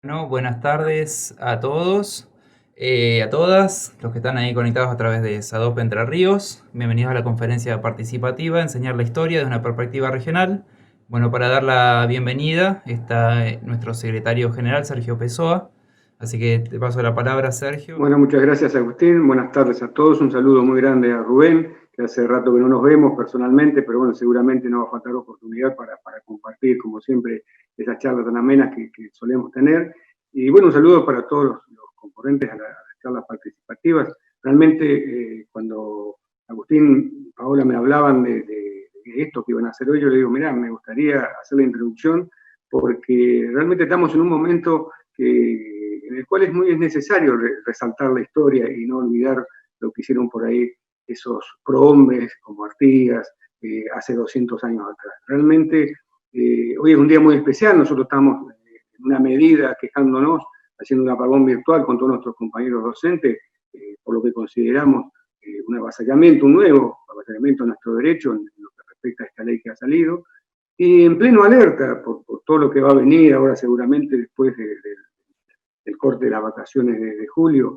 Bueno, buenas tardes a todos, a todas, los que están ahí conectados a través de SADOP Entre Ríos. Bienvenidos a la conferencia participativa, Enseñar la historia desde una perspectiva regional. Bueno, para dar la bienvenida está nuestro secretario general, Sergio Pessoa. Así que te paso la palabra, Sergio. Bueno, muchas gracias, Agustín. Buenas tardes a todos. Un saludo muy grande a Rubén, que hace rato que no nos vemos personalmente, pero bueno, seguramente no va a faltar oportunidad para compartir, como siempre, esas charlas tan amenas que solemos tener. Y bueno, un saludo para todos los componentes a las charlas participativas. Realmente, cuando Agustín y Paola me hablaban de esto que iban a hacer hoy, yo le digo, mirá, me gustaría hacer la introducción, porque realmente estamos en un momento en el cual es necesario resaltar la historia y no olvidar lo que hicieron por ahí esos prohombres como Artigas hace 200 años atrás. Realmente hoy es un día muy especial, nosotros estamos en una medida quejándonos, haciendo un apagón virtual con todos nuestros compañeros docentes, por lo que consideramos un avasallamiento, un nuevo avasallamiento a nuestro derecho en lo que respecta a esta ley que ha salido, y en pleno alerta por todo lo que va a venir ahora seguramente después del corte de las vacaciones de julio,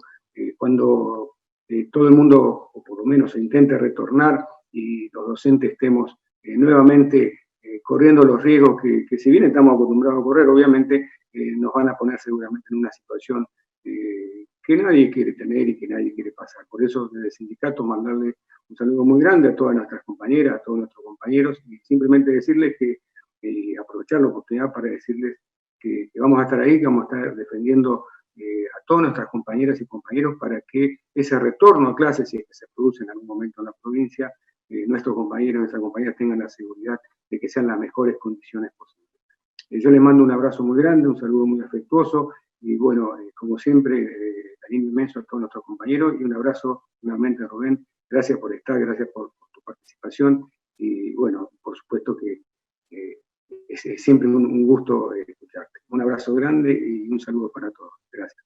cuando todo el mundo, o por lo menos se intente retornar y los docentes estemos nuevamente corriendo los riesgos que si bien estamos acostumbrados a correr, obviamente nos van a poner seguramente en una situación que nadie quiere tener y que nadie quiere pasar. Por eso desde el sindicato mandarle un saludo muy grande a todas nuestras compañeras, a todos nuestros compañeros y simplemente decirles que aprovechar la oportunidad para decirles que vamos a estar ahí, que vamos a estar defendiendo a todas nuestras compañeras y compañeros para que ese retorno a clases, si es que se produce en algún momento en la provincia, nuestros compañeros y nuestras compañeras tengan la seguridad de que sean las mejores condiciones posibles. Yo les mando un abrazo muy grande, un saludo muy afectuoso y bueno, como siempre, cariño inmenso a todos nuestros compañeros y un abrazo nuevamente, Rubén. Gracias por estar, gracias por tu participación y bueno, por supuesto que es siempre un gusto escucharte. Un abrazo grande y un saludo para todos. Gracias.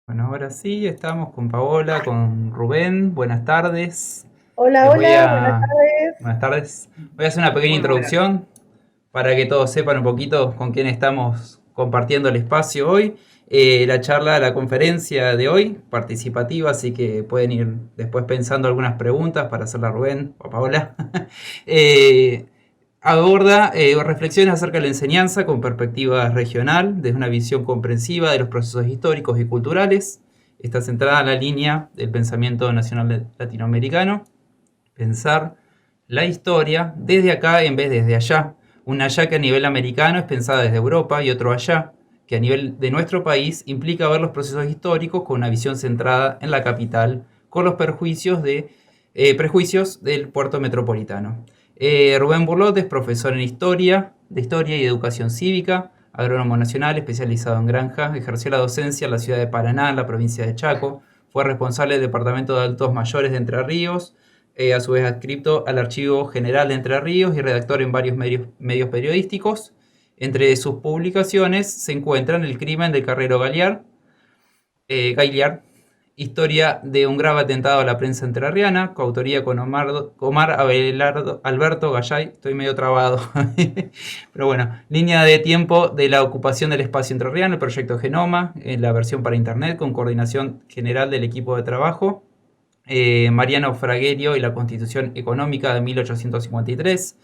Bueno, ahora sí, estamos con Paola, con Rubén. Buenas tardes. Hola, Les voy hola, buenas a... tardes. Buenas tardes. Voy a hacer una pequeña introducción para que todos sepan un poquito con quién estamos compartiendo el espacio hoy. La charla, la conferencia de hoy, participativa, así que pueden ir después pensando algunas preguntas para hacerla a Rubén o a Paola. eh, Aborda reflexiones acerca de la enseñanza con perspectiva regional, desde una visión comprensiva de los procesos históricos y culturales. Está centrada en la línea del pensamiento nacional latinoamericano, pensar la historia desde acá en vez de desde allá. Un allá que a nivel americano es pensada desde Europa y otro allá que a nivel de nuestro país implica ver los procesos históricos con una visión centrada en la capital, con los prejuicios del puerto metropolitano. Rubén Burlot es profesor en historia y educación cívica, agrónomo nacional especializado en granja, ejerció la docencia en la ciudad de Paraná, en la provincia de Chaco, fue responsable del Departamento de Adultos Mayores de Entre Ríos, a su vez adscripto al Archivo General de Entre Ríos y redactor en varios medios periodísticos. Entre sus publicaciones se encuentran El crimen del carrero Gaillard, Historia de un grave atentado a la prensa entrerriana, coautoría con Omar Abelardo, Alberto Gallay, estoy medio trabado, pero bueno, línea de tiempo de la ocupación del espacio entrerriano, el proyecto Genoma, en la versión para internet con coordinación general del equipo de trabajo, Mariano Fraguerio y la Constitución Económica de 1853,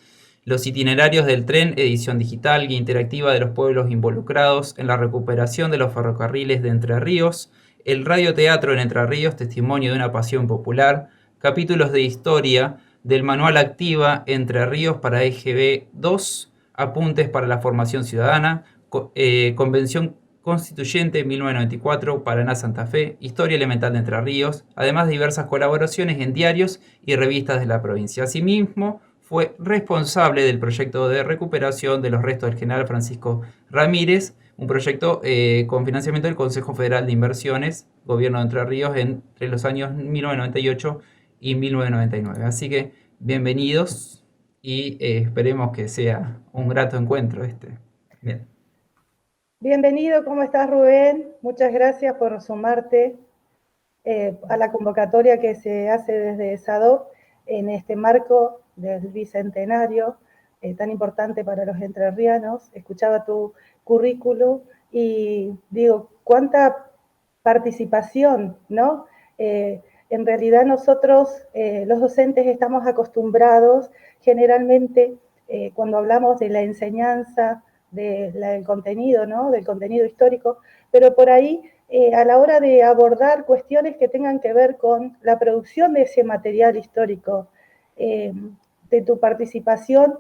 Los itinerarios del tren, edición digital e interactiva de los pueblos involucrados en la recuperación de los ferrocarriles de Entre Ríos, el radioteatro en Entre Ríos, testimonio de una pasión popular, capítulos de historia del manual Activa Entre Ríos para EGB 2, apuntes para la formación ciudadana, convención Constituyente 1994, Paraná Santa Fe, Historia Elemental de Entre Ríos, además de diversas colaboraciones en diarios y revistas de la provincia. Asimismo, fue responsable del proyecto de recuperación de los restos del general Francisco Ramírez, un proyecto con financiamiento del Consejo Federal de Inversiones, Gobierno de Entre Ríos, entre los años 1998 y 1999. Así que bienvenidos y esperemos que sea un grato encuentro este. Bien. Bienvenido, ¿cómo estás, Rubén? Muchas gracias por sumarte a la convocatoria que se hace desde SADOP en este marco del bicentenario tan importante para los entrerrianos. Escuchaba tu currículo y digo, cuánta participación, ¿no? En realidad nosotros, los docentes, estamos acostumbrados generalmente, cuando hablamos de la enseñanza, del contenido, ¿no? Del contenido histórico, pero por ahí, a la hora de abordar cuestiones que tengan que ver con la producción de ese material histórico, de tu participación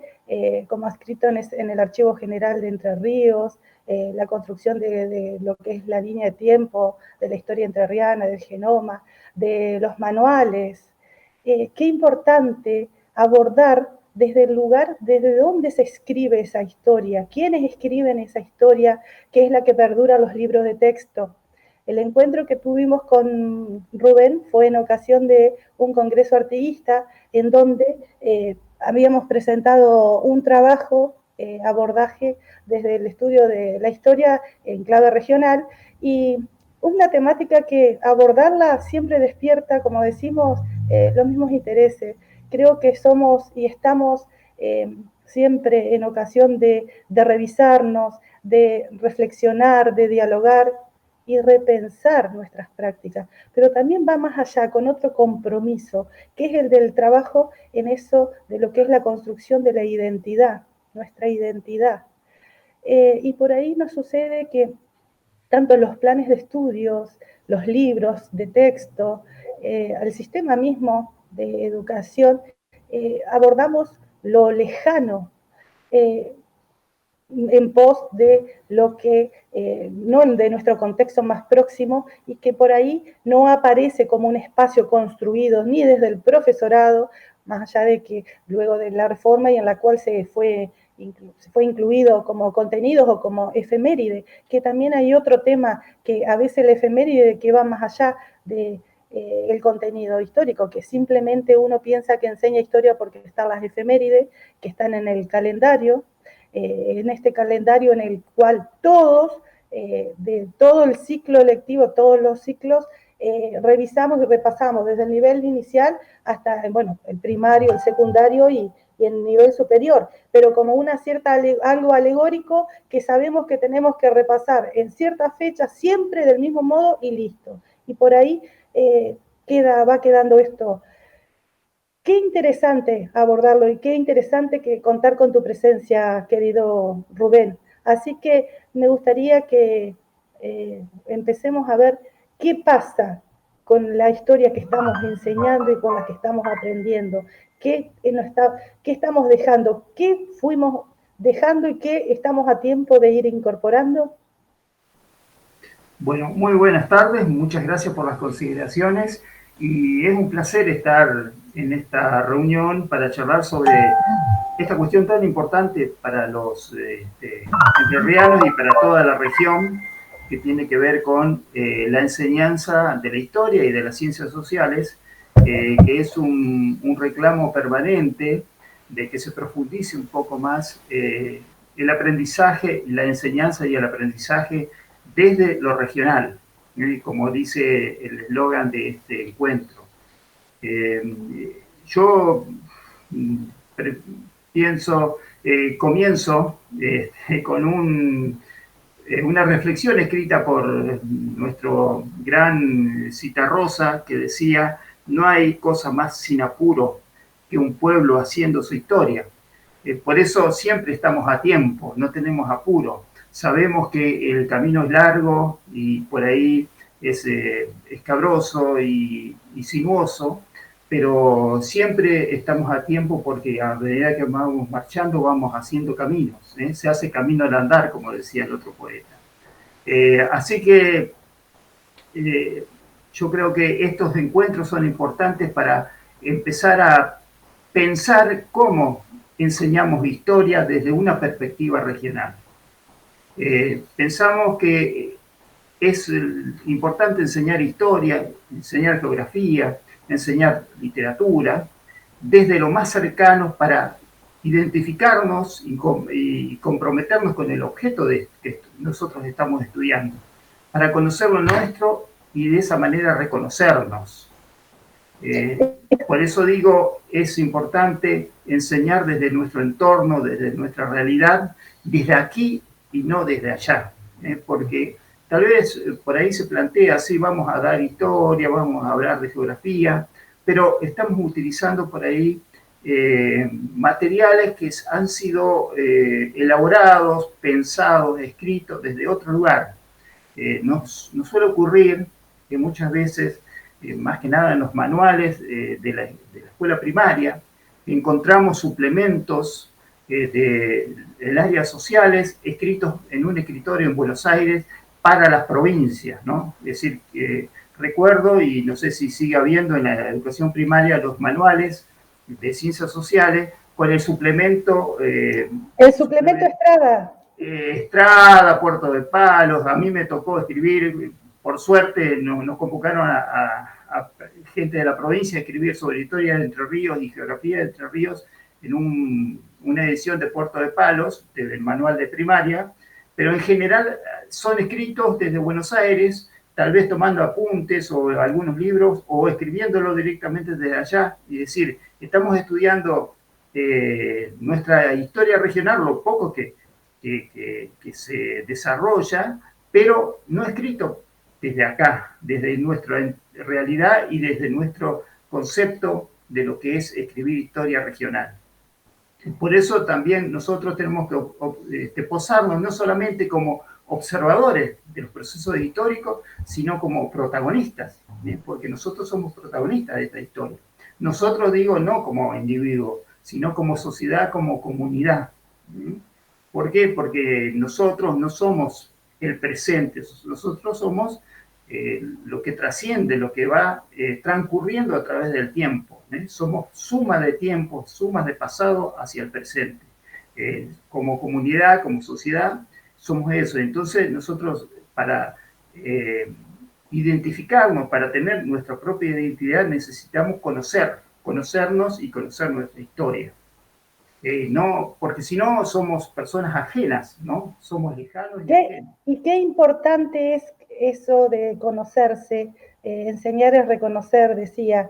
como adscrito en el Archivo General de Entre Ríos, la construcción de lo que es la línea de tiempo de la historia entrerriana, del genoma, de los manuales. Qué importante abordar desde el lugar, desde donde se escribe esa historia, quiénes escriben esa historia, que es la que perdura los libros de texto. El encuentro que tuvimos con Rubén fue en ocasión de un congreso artiguista en donde habíamos presentado un trabajo, abordaje desde el estudio de la historia en clave regional, y una temática que abordarla siempre despierta, como decimos, los mismos intereses. Creo que somos y estamos siempre en ocasión de revisarnos, de reflexionar, de dialogar y repensar nuestras prácticas, pero también va más allá con otro compromiso, que es el del trabajo en eso de lo que es la construcción de la identidad, nuestra identidad. Y por ahí nos sucede que tanto los planes de estudios, los libros de texto, al sistema mismo de educación, abordamos lo lejano, en pos de lo que no de nuestro contexto más próximo, y que por ahí no aparece como un espacio construido ni desde el profesorado, más allá de que luego de la reforma y en la cual se fue incluido como contenidos o como efeméride, que también hay otro tema, que a veces el efeméride que va más allá de el contenido histórico, que simplemente uno piensa que enseña historia porque están las efemérides, que están en el calendario, en este calendario en el cual todos, de todo el ciclo lectivo, todos los ciclos, revisamos y repasamos desde el nivel inicial hasta, bueno, el primario, el secundario y el nivel superior, pero como una cierta, algo alegórico que sabemos que tenemos que repasar en ciertas fechas, siempre del mismo modo y listo. Y por ahí va quedando esto. Qué interesante abordarlo y qué interesante que contar con tu presencia, querido Rubén. Así que me gustaría que empecemos a ver qué pasa con la historia que estamos enseñando y con la que estamos aprendiendo. ¿Qué estamos dejando? ¿Qué fuimos dejando y qué estamos a tiempo de ir incorporando? Bueno, muy buenas tardes, muchas gracias por las consideraciones y es un placer estar en esta reunión para charlar sobre esta cuestión tan importante para los entrerrianos y para toda la región, que tiene que ver con la enseñanza de la historia y de las ciencias sociales, que es un reclamo permanente de que se profundice un poco más el aprendizaje, la enseñanza y el aprendizaje desde lo regional, como dice el eslogan de este encuentro. Yo comienzo con una reflexión escrita por nuestro gran Citarrosa, que decía: no hay cosa más sin apuro que un pueblo haciendo su historia. Por eso siempre estamos a tiempo, no tenemos apuro. Sabemos que el camino es largo y por ahí es escabroso y sinuoso, pero siempre estamos a tiempo, porque a medida que vamos marchando vamos haciendo caminos, ¿eh? Se hace camino al andar, como decía el otro poeta. Así que yo creo que estos encuentros son importantes para empezar a pensar cómo enseñamos historia desde una perspectiva regional. Pensamos que es importante enseñar historia, enseñar geografía, enseñar literatura, desde lo más cercano, para identificarnos y comprometernos con el objeto que nosotros estamos estudiando, para conocer lo nuestro y de esa manera reconocernos. Por eso digo, es importante enseñar desde nuestro entorno, desde nuestra realidad, desde aquí y no desde allá. porque tal vez por ahí se plantea, sí, vamos a dar historia, vamos a hablar de geografía, pero estamos utilizando por ahí materiales que han sido elaborados, pensados, escritos desde otro lugar. Nos suele ocurrir que muchas veces, más que nada en los manuales de la escuela primaria, encontramos suplementos del área sociales escritos en un escritorio en Buenos Aires para las provincias, ¿no? Es decir, recuerdo, y no sé si sigue habiendo en la educación primaria, los manuales de ciencias sociales con el suplemento... el suplemento Estrada. Estrada, Puerto de Palos, a mí me tocó escribir, por suerte nos convocaron a gente de la provincia a escribir sobre historia de Entre Ríos y geografía de Entre Ríos en una edición de Puerto de Palos, del manual de primaria, pero en general son escritos desde Buenos Aires, tal vez tomando apuntes o algunos libros o escribiéndolo directamente desde allá, y decir, estamos estudiando nuestra historia regional, lo poco que se desarrolla, pero no escrito desde acá, desde nuestra realidad y desde nuestro concepto de lo que es escribir historia regional. Por eso también nosotros tenemos que posarnos no solamente como observadores de los procesos históricos, sino como protagonistas, porque nosotros somos protagonistas de esta historia. Nosotros digo no como individuos, sino como sociedad, como comunidad. ¿Por qué? Porque nosotros no somos el presente, nosotros somos lo que trasciende, lo que va transcurriendo a través del tiempo. Somos suma de tiempo, sumas de pasado hacia el presente. Como comunidad, como sociedad, somos eso. Entonces nosotros para identificarnos, para tener nuestra propia identidad, necesitamos conocernos y conocer nuestra historia. No, porque si no somos personas ajenas, ¿no? Somos lejanos y ajenos. Y qué importante es eso de conocerse, enseñar es reconocer, decía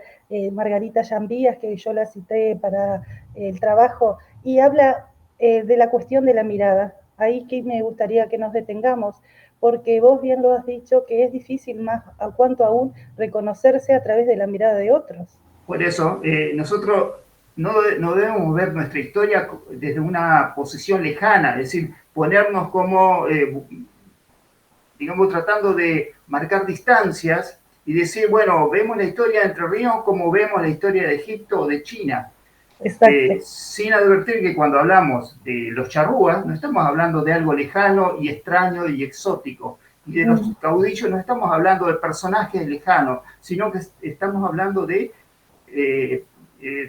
Margarita Llambías, que yo la cité para el trabajo, y habla de la cuestión de la mirada. Ahí que me gustaría que nos detengamos, porque vos bien lo has dicho, que es difícil más, a cuanto aún, reconocerse a través de la mirada de otros. Por eso, nosotros no debemos ver nuestra historia desde una posición lejana, es decir, ponernos como, digamos, tratando de marcar distancias y decir, bueno, vemos la historia de Entre Ríos como vemos la historia de Egipto o de China. Sin advertir que cuando hablamos de los charrúas, no estamos hablando de algo lejano y extraño y exótico. Y de los caudillos no estamos hablando de personajes lejanos, sino que estamos hablando de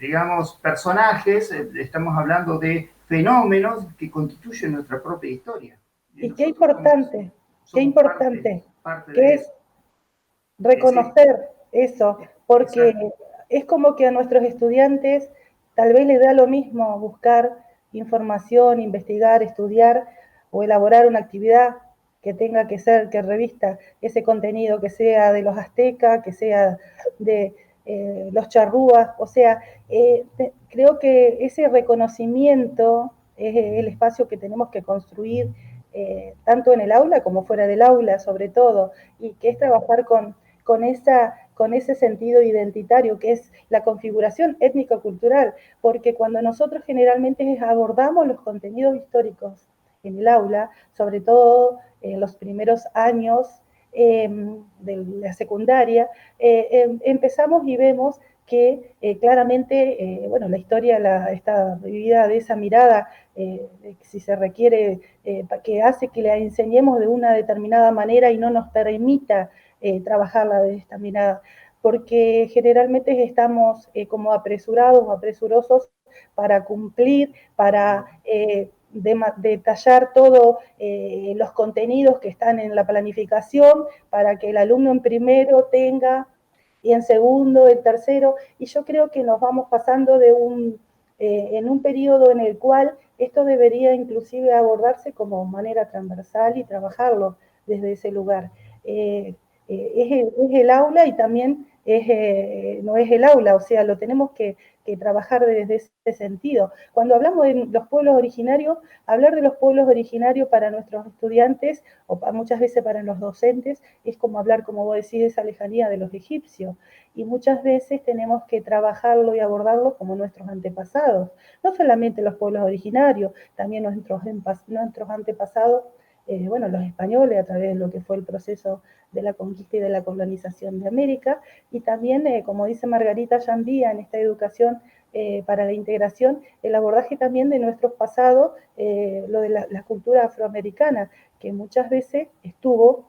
digamos, personajes, estamos hablando de fenómenos que constituyen nuestra propia historia. Y qué importante, parte que es reconocer eso, porque es como que a nuestros estudiantes tal vez les da lo mismo buscar información, investigar, estudiar o elaborar una actividad que tenga que ser, que revista ese contenido, que sea de los aztecas, que sea de los charrúas, o sea, creo que ese reconocimiento es el espacio que tenemos que construir tanto en el aula como fuera del aula, sobre todo, y que es trabajar con ese sentido identitario, que es la configuración étnico-cultural, porque cuando nosotros generalmente abordamos los contenidos históricos en el aula, sobre todo en los primeros años de la secundaria, empezamos y vemos que claramente, bueno, la historia está vivida de esa mirada, si se requiere, que hace que la enseñemos de una determinada manera y no nos permita trabajarla de esta mirada, porque generalmente estamos como apresurados o apresurosos para cumplir, para detallar todos los contenidos que están en la planificación, para que el alumno en primero tenga, y en segundo, en tercero, y yo creo que nos vamos pasando en un periodo en el cual esto debería inclusive abordarse como manera transversal y trabajarlo desde ese lugar. Es el aula y también no es el aula, o sea, lo tenemos que trabajar desde ese sentido. Cuando hablamos de los pueblos originarios, hablar de los pueblos originarios para nuestros estudiantes, o muchas veces para los docentes, es como hablar, como vos decís, de esa lejanía de los egipcios. Y muchas veces tenemos que trabajarlo y abordarlo como nuestros antepasados. No solamente los pueblos originarios, también nuestros antepasados, bueno, los españoles a través de lo que fue el proceso de la conquista y de la colonización de América, y también, como dice Margarita Yambía en esta educación para la integración, el abordaje también de nuestros pasados, lo de la cultura afroamericana, que muchas veces estuvo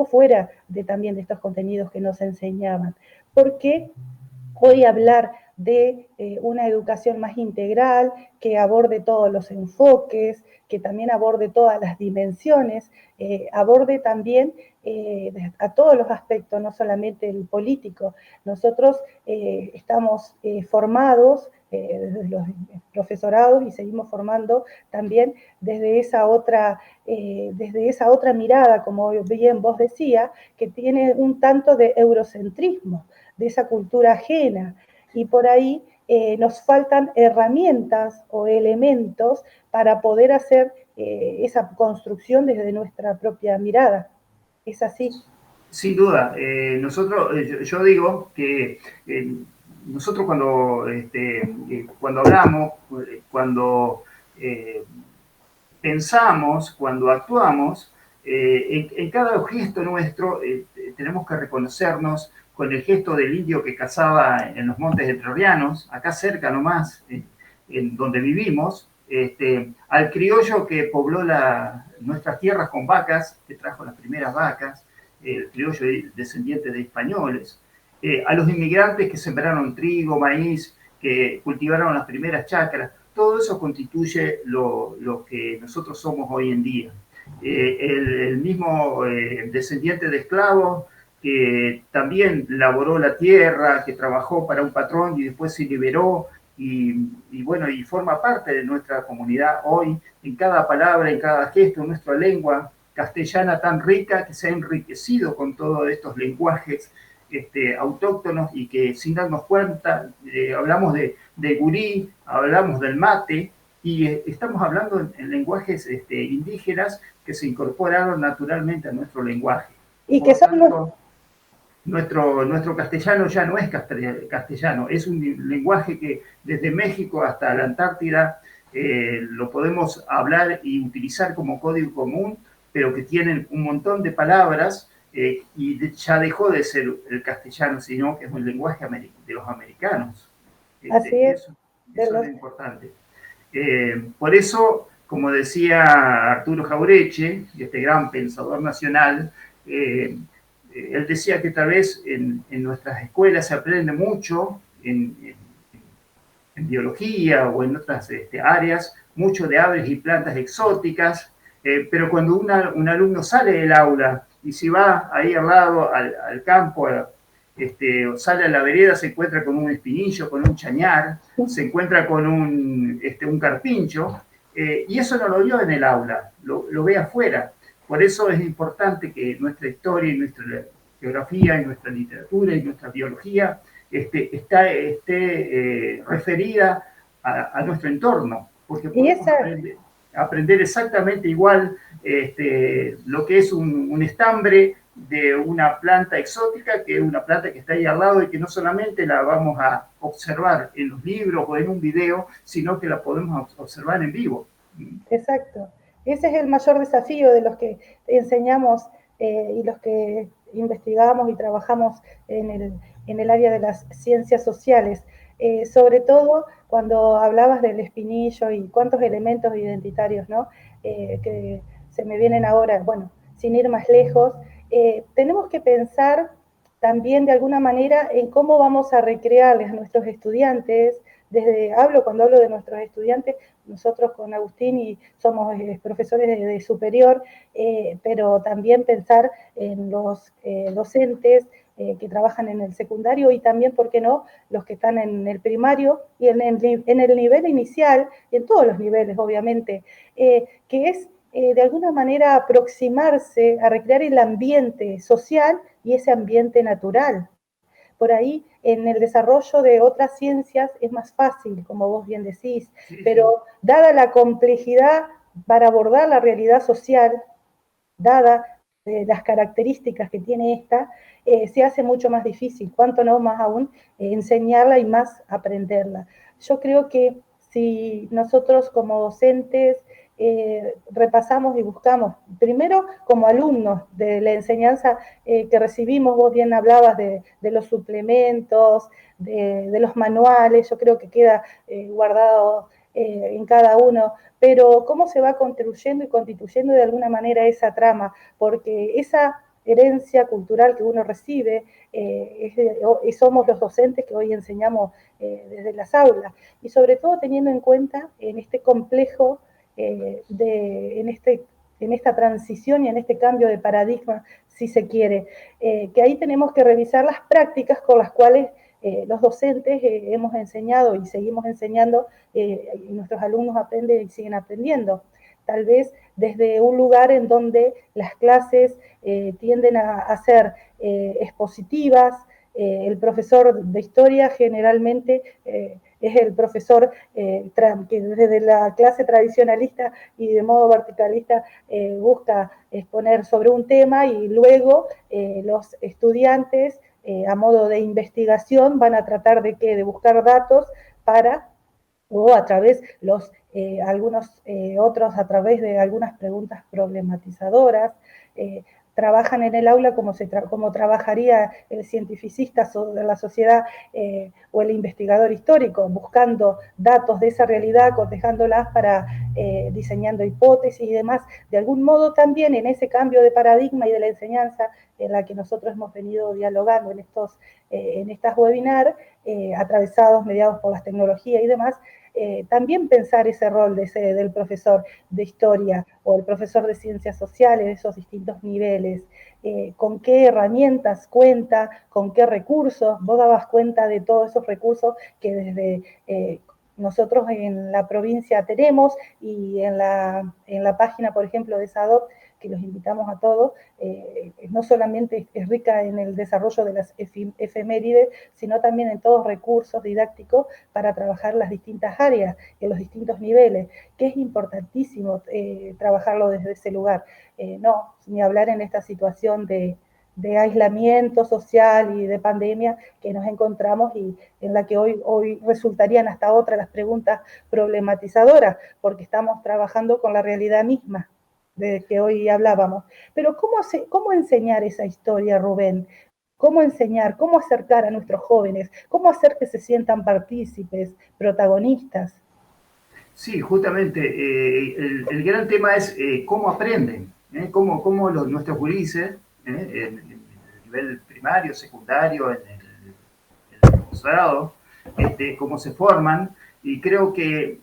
fuera también de estos contenidos que nos enseñaban. Porque hoy hablar de una educación más integral, que aborde todos los enfoques, que también aborde todas las dimensiones, aborde también a todos los aspectos, no solamente el político. Nosotros estamos formados desde los profesorados y seguimos formando también desde esa otra mirada, como bien vos decías, que tiene un tanto de eurocentrismo, de esa cultura ajena, y por ahí nos faltan herramientas o elementos para poder hacer esa construcción desde nuestra propia mirada. ¿Es así? Sin duda. Yo digo que nosotros cuando hablamos, cuando pensamos, cuando actuamos, en cada gesto nuestro tenemos que reconocernos con el gesto del indio que cazaba en los montes entrerrianos, acá cerca nomás, en donde vivimos, al criollo que pobló nuestras tierras con vacas, que trajo las primeras vacas, el criollo descendiente de españoles, a los inmigrantes que sembraron trigo, maíz, que cultivaron las primeras chacras. Todo eso constituye lo que nosotros somos hoy en día. El mismo descendiente de esclavos que también laboró la tierra, que trabajó para un patrón y después se liberó y forma parte de nuestra comunidad hoy, en cada palabra, en cada gesto, en nuestra lengua castellana tan rica que se ha enriquecido con todos estos lenguajes autóctonos y que sin darnos cuenta hablamos de gurí, hablamos del mate y estamos hablando en lenguajes indígenas que se incorporaron naturalmente a nuestro lenguaje. Y que son los... Nuestro castellano ya no es castellano, es un lenguaje que desde México hasta la Antártida lo podemos hablar y utilizar como código común, pero que tienen un montón de palabras y ya dejó de ser el castellano, sino que es un lenguaje de los americanos. Así es. Eso es importante. Por eso, como decía Arturo Jauretche, este gran pensador nacional, él decía que tal vez en nuestras escuelas se aprende mucho en biología o en otras áreas, mucho de aves y plantas exóticas, pero cuando un alumno sale del aula y si va ahí al lado, al campo, o sale a la vereda, se encuentra con un espinillo, con un chañar, se encuentra con un carpincho, y eso no lo vio en el aula, lo ve afuera. Por eso es importante que nuestra historia y nuestra geografía y nuestra literatura y nuestra biología esté referida a nuestro entorno, porque podemos aprender exactamente igual lo que es un estambre de una planta exótica que una planta que está ahí al lado y que no solamente la vamos a observar en los libros o en un video, sino que la podemos observar en vivo. Exacto. Ese es el mayor desafío de los que enseñamos y los que investigamos y trabajamos en el área de las ciencias sociales. Sobre todo cuando hablabas del espinillo y cuántos elementos identitarios, ¿no? Que se me vienen ahora, bueno, sin ir más lejos, tenemos que pensar también de alguna manera en cómo vamos a recrearles a nuestros estudiantes. Cuando hablo de nuestros estudiantes, nosotros con Agustín y somos profesores de superior, pero también pensar en los docentes que trabajan en el secundario y también, ¿por qué no?, los que están en el primario y en el nivel inicial, y en todos los niveles, obviamente, que es de alguna manera aproximarse a recrear el ambiente social y ese ambiente natural. Por ahí, en el desarrollo de otras ciencias es más fácil, como vos bien decís, pero dada la complejidad para abordar la realidad social, dada las características que tiene esta, se hace mucho más difícil, cuanto no más aún enseñarla y más aprenderla. Yo creo que si nosotros como docentes repasamos y buscamos, primero como alumnos de la enseñanza que recibimos, vos bien hablabas de los suplementos, de los manuales, yo creo que queda guardado en cada uno, pero cómo se va construyendo y constituyendo de alguna manera esa trama, porque esa herencia cultural que uno recibe, somos los docentes que hoy enseñamos desde las aulas, y sobre todo teniendo en cuenta en este complejo, en esta transición y en este cambio de paradigma, si se quiere, que ahí tenemos que revisar las prácticas con las cuales los docentes hemos enseñado y seguimos enseñando, y nuestros alumnos aprenden y siguen aprendiendo. Tal vez desde un lugar en donde las clases tienden a ser expositivas, el profesor de historia generalmente es el profesor que desde la clase tradicionalista y de modo verticalista busca exponer sobre un tema, y luego los estudiantes a modo de investigación van a tratar de buscar datos para, o a través algunos otros a través de algunas preguntas problematizadoras, trabajan en el aula como trabajaría el cientificista de la sociedad o el investigador histórico, buscando datos de esa realidad, cotejándolas para diseñando hipótesis y demás. De algún modo también en ese cambio de paradigma y de la enseñanza en la que nosotros hemos venido dialogando en estas webinars, atravesados, mediados por las tecnologías y demás, también pensar ese rol del profesor de historia o el profesor de ciencias sociales, de esos distintos niveles, con qué herramientas cuenta, con qué recursos. Vos dabas cuenta de todos esos recursos que desde nosotros en la provincia tenemos, y en la página, por ejemplo, de SADOC, que los invitamos a todos, no solamente es rica en el desarrollo de las efemérides, sino también en todos recursos didácticos para trabajar las distintas áreas, en los distintos niveles, que es importantísimo trabajarlo desde ese lugar. No, ni hablar en esta situación de aislamiento social y de pandemia que nos encontramos, y en la que hoy resultarían hasta otras las preguntas problematizadoras, porque estamos trabajando con la realidad misma de que hoy hablábamos. Pero ¿cómo enseñar esa historia, Rubén? ¿Cómo enseñar? ¿Cómo acercar a nuestros jóvenes? ¿Cómo hacer que se sientan partícipes, protagonistas? Sí, justamente, el gran tema es cómo aprenden, cómo nuestros gurises, en el nivel primario, secundario, en el posgrado, cómo se forman. Y creo que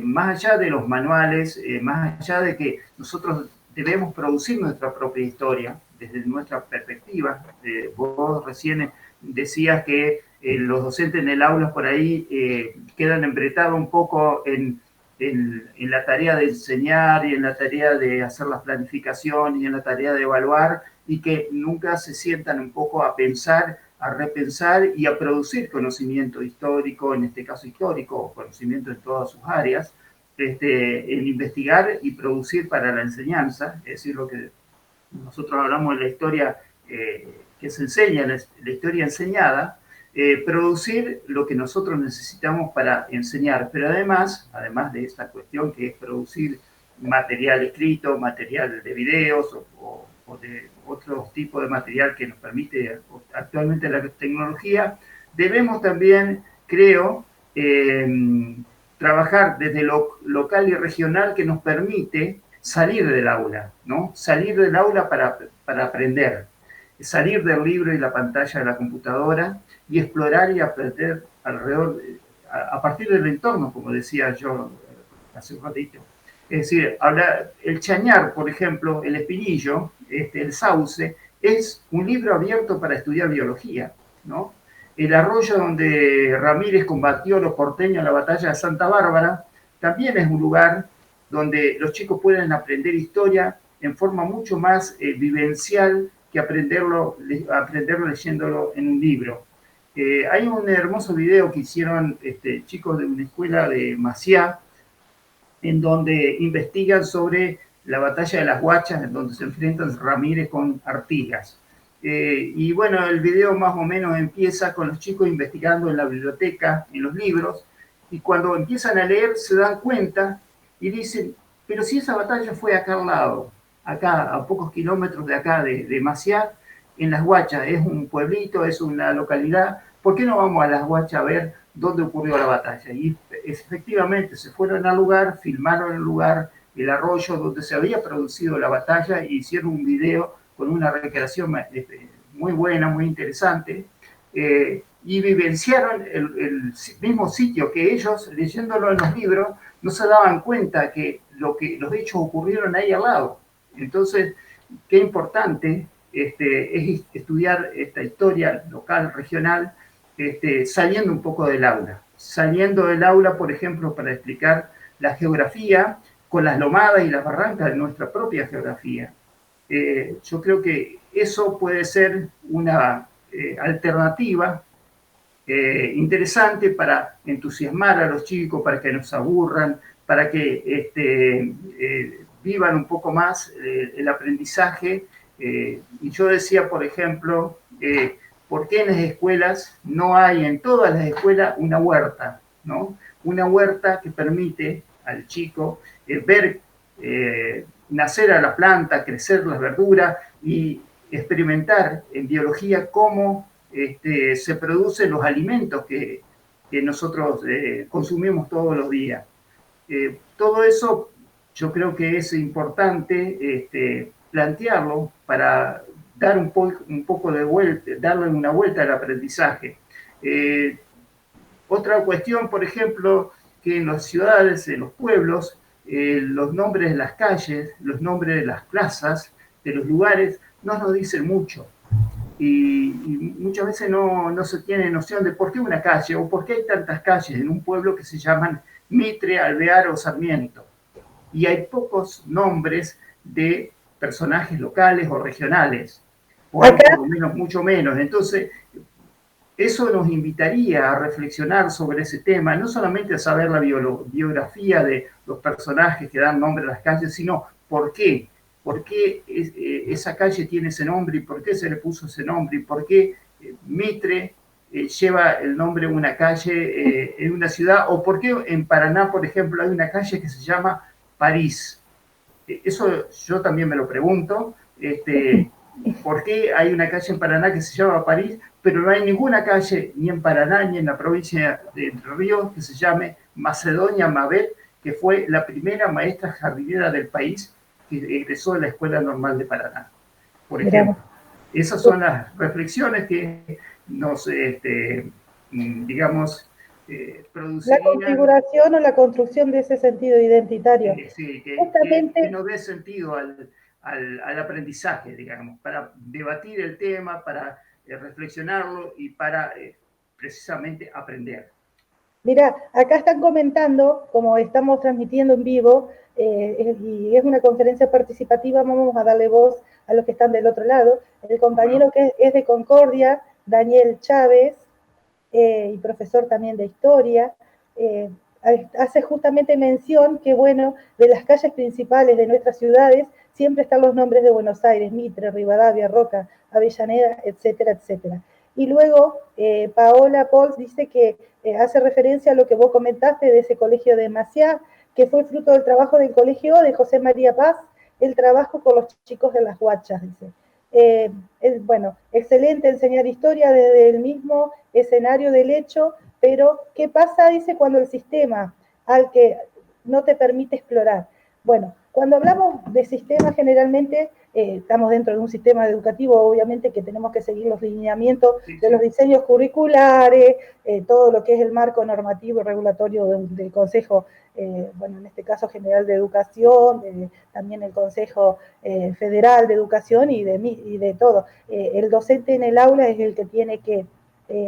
más allá de los manuales, más allá de que nosotros debemos producir nuestra propia historia desde nuestra perspectiva, vos recién decías que los docentes en el aula por ahí quedan embretados un poco en la tarea de enseñar y en la tarea de hacer las planificaciones y en la tarea de evaluar, y que nunca se sientan un poco a pensar, a repensar y a producir conocimiento histórico, en este caso histórico, o conocimiento en todas sus áreas, en investigar y producir para la enseñanza, es decir, lo que nosotros hablamos de la historia que se enseña, la historia enseñada, producir lo que nosotros necesitamos para enseñar, pero además de esta cuestión que es producir material escrito, material de videos o de otro tipo de material que nos permite actualmente la tecnología, debemos también, creo, trabajar desde lo local y regional, que nos permite salir del aula, ¿no? Salir del aula para aprender, salir del libro y la pantalla de la computadora y explorar y aprender alrededor, a partir del entorno, como decía yo hace un ratito. Es decir, el Chañar, por ejemplo, el Espinillo, el Sauce, es un libro abierto para estudiar biología, ¿no? El arroyo donde Ramírez combatió a los porteños en la batalla de Santa Bárbara también es un lugar donde los chicos pueden aprender historia en forma mucho más vivencial que aprenderlo leyéndolo en un libro. Hay un hermoso video que hicieron chicos de una escuela de Maciá, en donde investigan sobre la batalla de las Huachas, en donde se enfrentan Ramírez con Artigas. Y bueno, el video más o menos empieza con los chicos investigando en la biblioteca, en los libros, y cuando empiezan a leer se dan cuenta y dicen, pero si esa batalla fue acá al lado, acá a pocos kilómetros de acá, de Maciá, en Las Huachas, es un pueblito, es una localidad, ¿por qué no vamos a Las Huachas a ver dónde ocurrió la batalla? Y efectivamente se fueron al lugar, filmaron el lugar, el arroyo donde se había producido la batalla, e hicieron un video con una recreación muy buena, muy interesante, y vivenciaron el mismo sitio que ellos, leyéndolo en los libros, no se daban cuenta que los hechos ocurrieron ahí al lado. Entonces, qué importante es estudiar esta historia local, regional, saliendo un poco del aula. Saliendo del aula, por ejemplo, para explicar la geografía con las lomadas y las barrancas de nuestra propia geografía. Yo creo que eso puede ser una alternativa interesante para entusiasmar a los chicos, para que nos aburran, para que vivan un poco más el aprendizaje. Y yo decía, por ejemplo, ¿por qué en las escuelas no hay en todas las escuelas una huerta? ¿No? Una huerta que permite al chico ver nacer a la planta, crecer las verduras y experimentar en biología cómo se producen los alimentos que nosotros consumimos todos los días. Todo eso yo creo que es importante plantearlo para dar un poco de vuelta, darle una vuelta al aprendizaje. Otra cuestión, por ejemplo, que en las ciudades, en los pueblos, los nombres de las calles, los nombres de las plazas, de los lugares, no nos dicen mucho. Y muchas veces no se tiene noción de por qué una calle o por qué hay tantas calles en un pueblo que se llaman Mitre, Alvear o Sarmiento. Y hay pocos nombres de personajes locales o regionales, o hay por lo menos mucho menos. Entonces, eso nos invitaría a reflexionar sobre ese tema, no solamente a saber la biografía de los personajes que dan nombre a las calles, sino por qué. ¿Por qué esa calle tiene ese nombre y por qué se le puso ese nombre? ¿Y por qué Mitre lleva el nombre de una calle en una ciudad? ¿O por qué en Paraná, por ejemplo, hay una calle que se llama París? Eso yo también me lo pregunto. ¿Por qué hay una calle en Paraná que se llama París, pero no hay ninguna calle ni en Paraná ni en la provincia de Entre Ríos que se llame Macedonia Mabel, que fue la primera maestra jardinera del país que egresó de la Escuela Normal de Paraná, por ejemplo? Esas son las reflexiones que nos, digamos, producirían... La configuración o la construcción de ese sentido identitario. Sí, que nos dé sentido al aprendizaje, digamos, para debatir el tema, para reflexionarlo y para precisamente aprender. Mira, acá están comentando, como estamos transmitiendo en vivo, y es una conferencia participativa, vamos a darle voz a los que están del otro lado. El compañero que es de Concordia, Daniel Chávez, y profesor también de historia, hace justamente mención que, bueno, de las calles principales de nuestras ciudades siempre están los nombres de Buenos Aires, Mitre, Rivadavia, Roca, Avellaneda, etcétera, etcétera. Y luego Paola Pols dice que hace referencia a lo que vos comentaste de ese colegio de Maciá, que fue fruto del trabajo del colegio de José María Paz, el trabajo con los chicos de las Huachas, dice. Bueno, excelente enseñar historia desde el mismo escenario del hecho, pero ¿qué pasa, dice, cuando el sistema al que no te permite explorar? Bueno, cuando hablamos de sistema, generalmente estamos dentro de un sistema educativo, obviamente que tenemos que seguir los lineamientos de los diseños curriculares, todo lo que es el marco normativo y regulatorio del Consejo, bueno, en este caso General de Educación, también el Consejo Federal de Educación y de todo. El docente en el aula es el que tiene que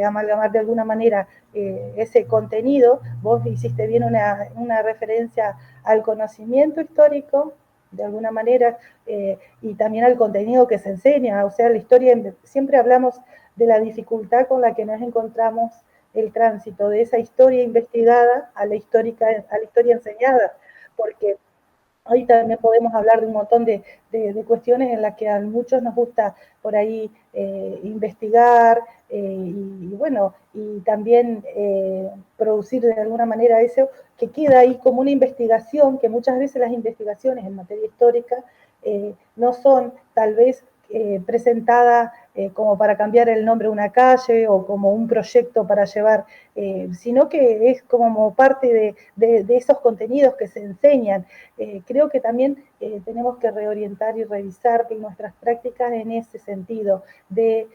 amalgamar de alguna manera ese contenido. Vos hiciste bien una referencia al conocimiento histórico, de alguna manera, y también al contenido que se enseña. O sea, la historia, siempre hablamos de la dificultad con la que nos encontramos el tránsito de esa historia investigada a la historia enseñada, porque hoy también podemos hablar de un montón de cuestiones en las que a muchos nos gusta por ahí investigar y bueno, y también producir de alguna manera eso que queda ahí como una investigación, que muchas veces las investigaciones en materia histórica no son tal vez presentadas como para cambiar el nombre de una calle o como un proyecto para llevar, sino que es como parte de esos contenidos que se enseñan. Creo que también tenemos que reorientar y revisar nuestras prácticas en ese sentido, de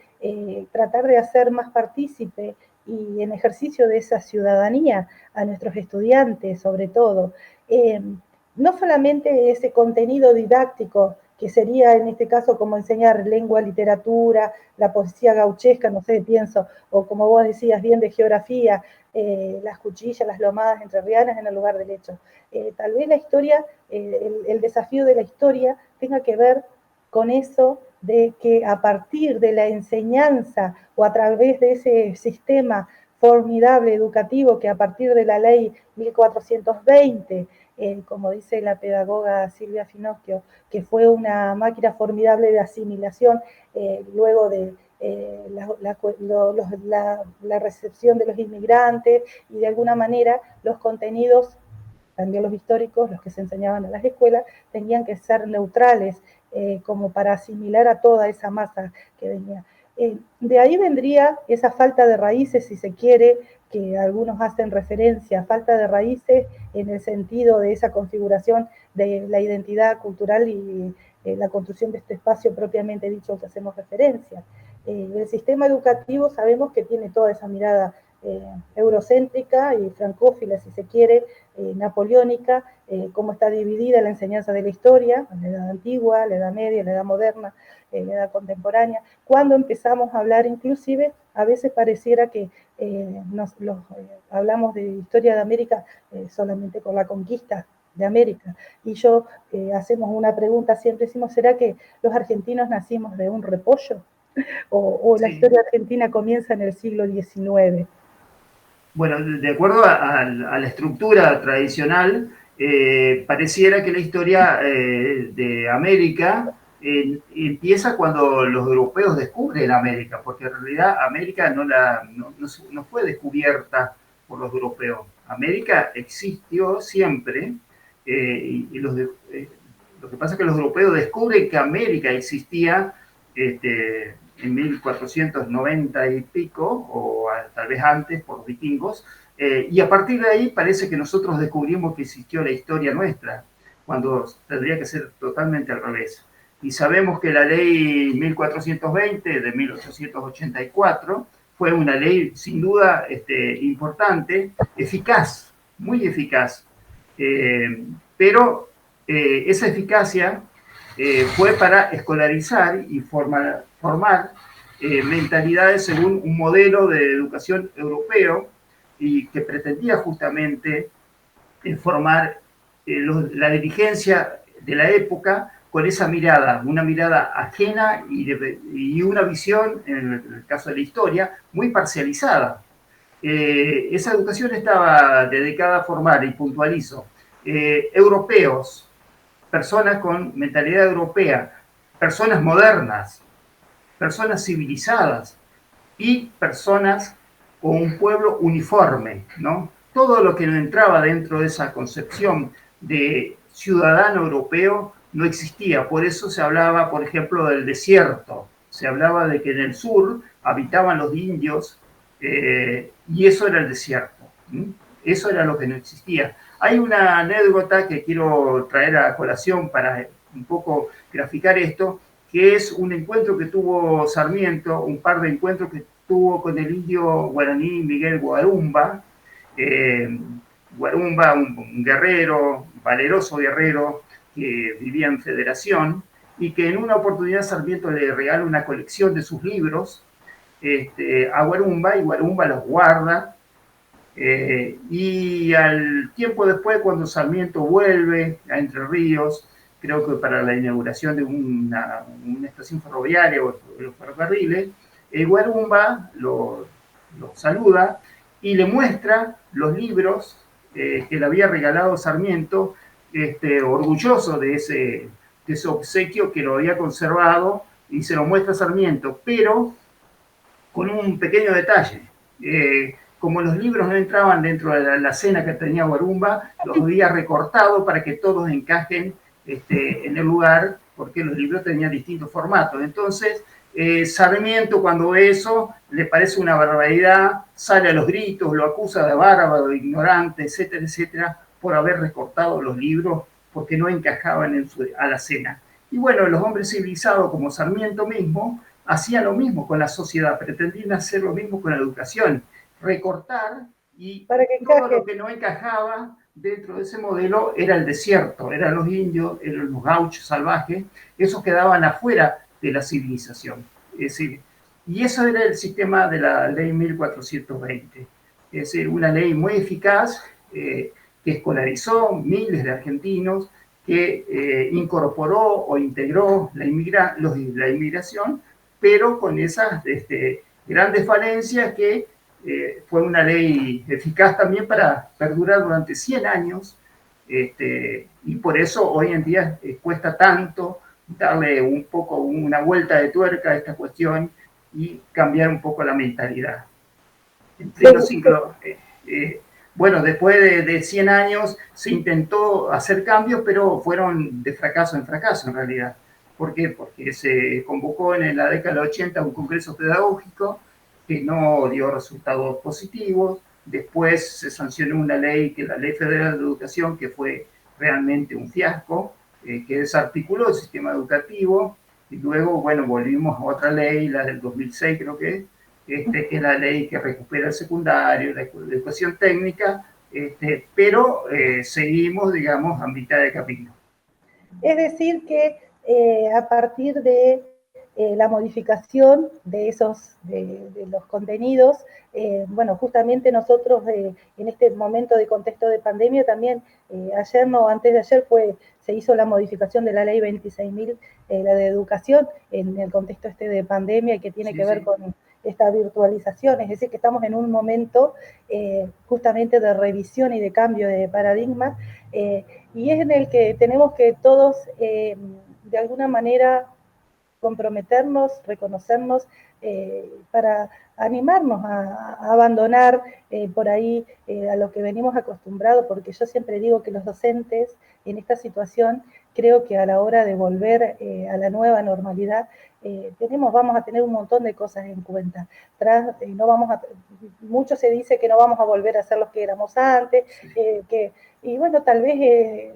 tratar de hacer más partícipe y en ejercicio de esa ciudadanía a nuestros estudiantes, sobre todo. No solamente ese contenido didáctico, que sería en este caso como enseñar lengua, literatura, la poesía gauchesca, no sé, pienso, o como vos decías bien de geografía, las cuchillas, las lomadas entrerrianas en el lugar del hecho. Tal vez la historia, el desafío de la historia tenga que ver con eso de que a partir de la enseñanza o a través de ese sistema formidable educativo que a partir de la ley 1420, como dice la pedagoga Silvia Finocchio, que fue una máquina formidable de asimilación luego de la recepción de los inmigrantes y de alguna manera los contenidos, también los históricos, los que se enseñaban en las escuelas, tenían que ser neutrales como para asimilar a toda esa masa que venía. De ahí vendría esa falta de raíces, si se quiere, que algunos hacen referencia, falta de raíces en el sentido de esa configuración de la identidad cultural y la construcción de este espacio propiamente dicho al que hacemos referencia. El sistema educativo sabemos que tiene toda esa mirada eurocéntrica y francófila, si se quiere, napoleónica, cómo está dividida la enseñanza de la historia, la edad antigua, la edad media, la edad moderna, la edad contemporánea. Cuando empezamos a hablar inclusive, a veces pareciera que hablamos de historia de América solamente con la conquista de América. Y hacemos una pregunta, siempre decimos, ¿será que los argentinos nacimos de un repollo? ¿O la historia argentina comienza en el siglo XIX? Bueno, de acuerdo a la estructura tradicional, pareciera que la historia de América empieza cuando los europeos descubren América, porque en realidad América no fue descubierta por los europeos. América existió siempre, lo que pasa es que los europeos descubren que América existía en 1490 y pico, o tal vez antes por vikingos, y a partir de ahí parece que nosotros descubrimos que existió la historia nuestra, cuando tendría que ser totalmente al revés. Y sabemos que la ley 1420 de 1884 fue una ley sin duda importante, eficaz, muy eficaz, pero esa eficacia fue para escolarizar y formar mentalidades según un modelo de educación europeo y que pretendía justamente formar la dirigencia de la época con esa mirada, una mirada ajena y una visión, en el caso de la historia, muy parcializada. Esa educación estaba dedicada a formar, y puntualizo, europeos, personas con mentalidad europea, personas modernas, personas civilizadas y personas con un pueblo uniforme, ¿no? Todo lo que no entraba dentro de esa concepción de ciudadano europeo no existía. Por eso se hablaba, por ejemplo, del desierto. Se hablaba de que en el sur habitaban los indios y eso era el desierto. Eso era lo que no existía. Hay una anécdota que quiero traer a colación para un poco graficar esto, que es un encuentro que tuvo Sarmiento, un par de encuentros que tuvo con el indio guaraní Miguel Guarumba. Guarumba, un guerrero, valeroso guerrero, que vivía en Federación, y que en una oportunidad Sarmiento le regala una colección de sus libros a Guarumba, y Guarumba los guarda. Y al tiempo después, cuando Sarmiento vuelve a Entre Ríos, creo que para la inauguración de una estación ferroviaria o los ferrocarriles, Guarumba lo saluda y le muestra los libros que le había regalado Sarmiento, orgulloso de ese obsequio que lo había conservado, y se lo muestra a Sarmiento, pero con un pequeño detalle. Como los libros no entraban dentro de la cena que tenía Guarumba, los había recortado para que todos encajen en el lugar, porque los libros tenían distintos formatos. Entonces, Sarmiento, cuando ve eso, le parece una barbaridad, sale a los gritos, lo acusa de bárbaro, de ignorante, etcétera, etcétera, por haber recortado los libros porque no encajaban a la cena. Y bueno, los hombres civilizados, como Sarmiento mismo, hacían lo mismo con la sociedad, pretendían hacer lo mismo con la educación, recortar, y todo lo que no encajaba dentro de ese modelo era el desierto, eran los indios, eran los gauchos salvajes, esos quedaban afuera de la civilización. Es decir, y eso era el sistema de la ley 1420. Es decir, una ley muy eficaz que escolarizó miles de argentinos, que incorporó o integró la inmigración, pero con esas grandes falencias, que fue una ley eficaz también para perdurar durante 100 años, y por eso hoy en día cuesta tanto darle un poco una vuelta de tuerca a esta cuestión y cambiar un poco la mentalidad. Bueno, después de 100 años se intentó hacer cambios, pero fueron de fracaso en fracaso en realidad. ¿Por qué? Porque se convocó en la década del 80 un congreso pedagógico que no dio resultados positivos. Después se sancionó una ley, que es la Ley Federal de Educación, que fue realmente un fiasco, que desarticuló el sistema educativo. Y luego, bueno, volvimos a otra ley, la del 2006 creo que es la ley que recupera el secundario, la educación técnica, pero seguimos, digamos, a mitad de camino. Es decir, que a partir de la modificación de los contenidos, bueno, justamente nosotros en este momento de contexto de pandemia también, ayer no, antes de ayer se hizo la modificación de la ley 26.000, la de educación, en el contexto de pandemia, que tiene que ver con esta virtualización, es decir, que estamos en un momento justamente de revisión y de cambio de paradigma, y es en el que tenemos que todos, de alguna manera, comprometernos, reconocernos, para animarnos a abandonar por ahí a lo que venimos acostumbrados, porque yo siempre digo que los docentes en esta situación, creo que a la hora de volver a la nueva normalidad, vamos a tener un montón de cosas en cuenta. Mucho se dice que no vamos a volver a ser los que éramos antes, y bueno, tal vez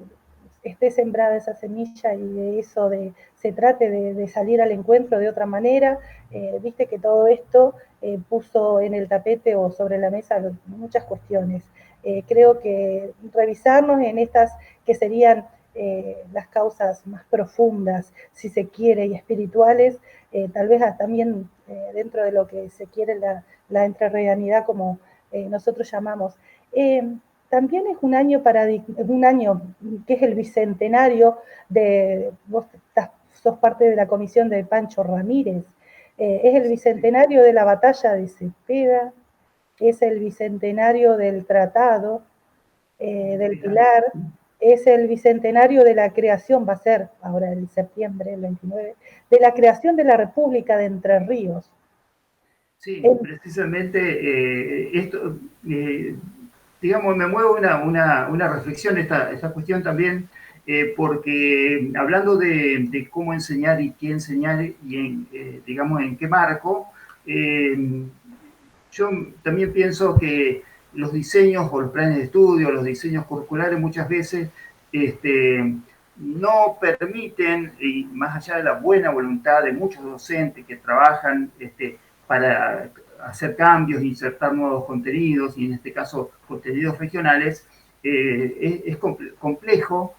esté sembrada esa semilla, y de eso se trate de salir al encuentro de otra manera. Viste que todo esto puso en el tapete o sobre la mesa muchas cuestiones. Creo que revisarnos en estas que serían las causas más profundas, si se quiere, y espirituales, tal vez también dentro de lo que se quiere la entrerrianidad, como nosotros llamamos. También es un año que es el bicentenario vos sos parte de la comisión de Pancho Ramírez, es el bicentenario de la batalla de Cepeda, es el bicentenario del Tratado del Pilar, es el bicentenario de la creación, va a ser ahora en septiembre, el 29, de la creación de la República de Entre Ríos. Sí, precisamente esto, digamos, me mueve una reflexión esta cuestión también, porque hablando de cómo enseñar y qué enseñar y digamos, en qué marco, yo también pienso que los diseños o los planes de estudio, los diseños curriculares muchas veces no permiten, y más allá de la buena voluntad de muchos docentes que trabajan para hacer cambios, insertar nuevos contenidos, y en este caso contenidos regionales, es complejo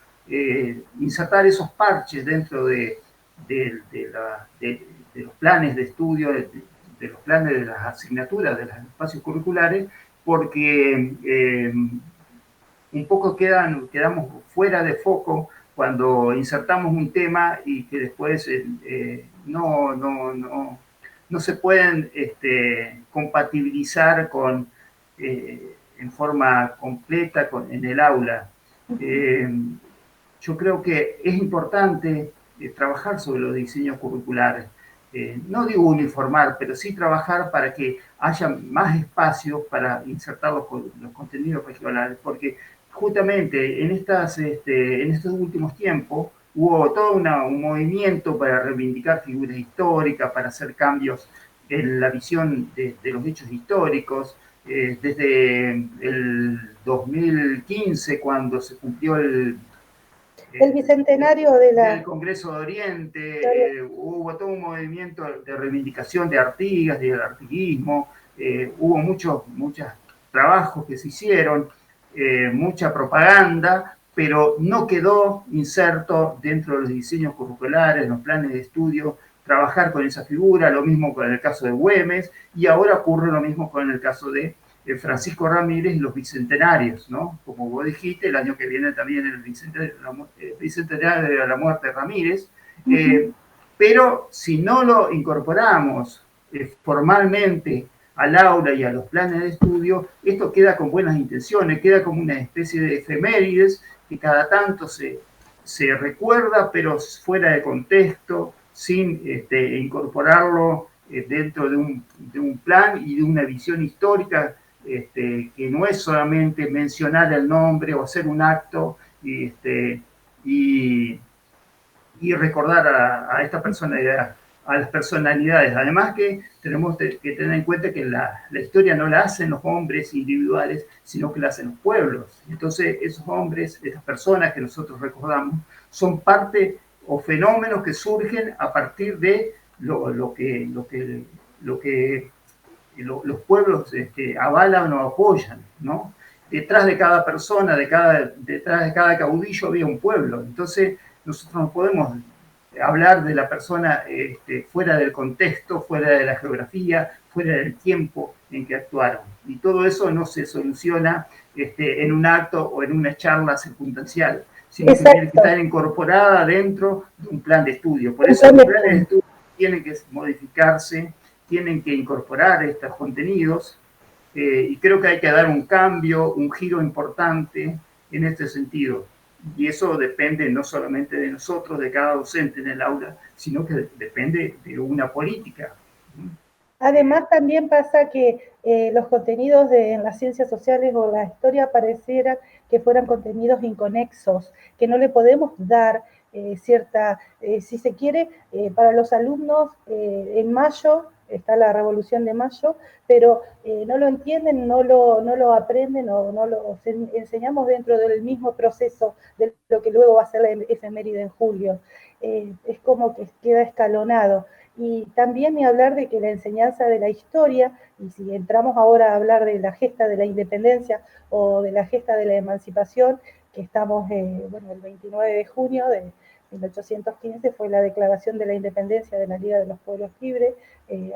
insertar esos parches dentro de los planes de estudio, de los planes de las asignaturas, de los espacios curriculares, porque un poco quedamos fuera de foco cuando insertamos un tema y que después no se pueden compatibilizar en forma completa en el aula. Yo creo que es importante trabajar sobre los diseños curriculares. No digo uniformar, pero sí trabajar para que haya más espacios para insertar los contenidos regionales, porque justamente en estos últimos tiempos hubo todo un movimiento para reivindicar figuras históricas, para hacer cambios en la visión de los hechos históricos. Desde el 2015, cuando se cumplió el bicentenario del Congreso de Oriente, hubo todo un movimiento de reivindicación de Artigas, del artiguismo, hubo muchos trabajos que se hicieron, mucha propaganda, pero no quedó inserto dentro de los diseños curriculares, los planes de estudio, trabajar con esa figura, lo mismo con el caso de Güemes, y ahora ocurre lo mismo con el caso de Francisco Ramírez y los bicentenarios, ¿no? Como vos dijiste, el año que viene también el bicentenario de la muerte de Ramírez, pero si no lo incorporamos formalmente al aula y a los planes de estudio, esto queda con buenas intenciones, queda como una especie de efemérides que cada tanto se recuerda, pero fuera de contexto, sin incorporarlo dentro de un plan y de una visión histórica que no es solamente mencionar el nombre o hacer un acto y recordar a esta personalidad, a las personalidades. Además que tenemos que tener en cuenta que la historia no la hacen los hombres individuales, sino que la hacen los pueblos. Entonces esos hombres, esas personas que nosotros recordamos, son parte o fenómenos que surgen a partir de lo que los pueblos avalan o apoyan, ¿no? Detrás de cada persona, detrás de cada caudillo había un pueblo. Entonces, nosotros no podemos hablar de la persona fuera del contexto, fuera de la geografía, fuera del tiempo en que actuaron. Y todo eso no se soluciona en un acto o en una charla circunstancial, sino que tiene que estar incorporada dentro de un plan de estudio. Por eso los planes de estudio tienen que modificarse, tienen que incorporar estos contenidos, y creo que hay que dar un cambio, un giro importante en este sentido. Y eso depende no solamente de nosotros, de cada docente en el aula, sino que depende de una política. Además, también pasa que los contenidos en las ciencias sociales o la historia pareciera que fueran contenidos inconexos, que no le podemos dar si se quiere, para los alumnos en mayo está la Revolución de Mayo, pero no lo entienden, no lo aprenden o no lo enseñamos dentro del mismo proceso de lo que luego va a ser la efeméride en julio. Es como que queda escalonado. Y también ni hablar de que la enseñanza de la historia, y si entramos ahora a hablar de la gesta de la independencia o de la gesta de la emancipación, que estamos, el 29 de junio de 1815 fue la declaración de la independencia de la Liga de los Pueblos Libres,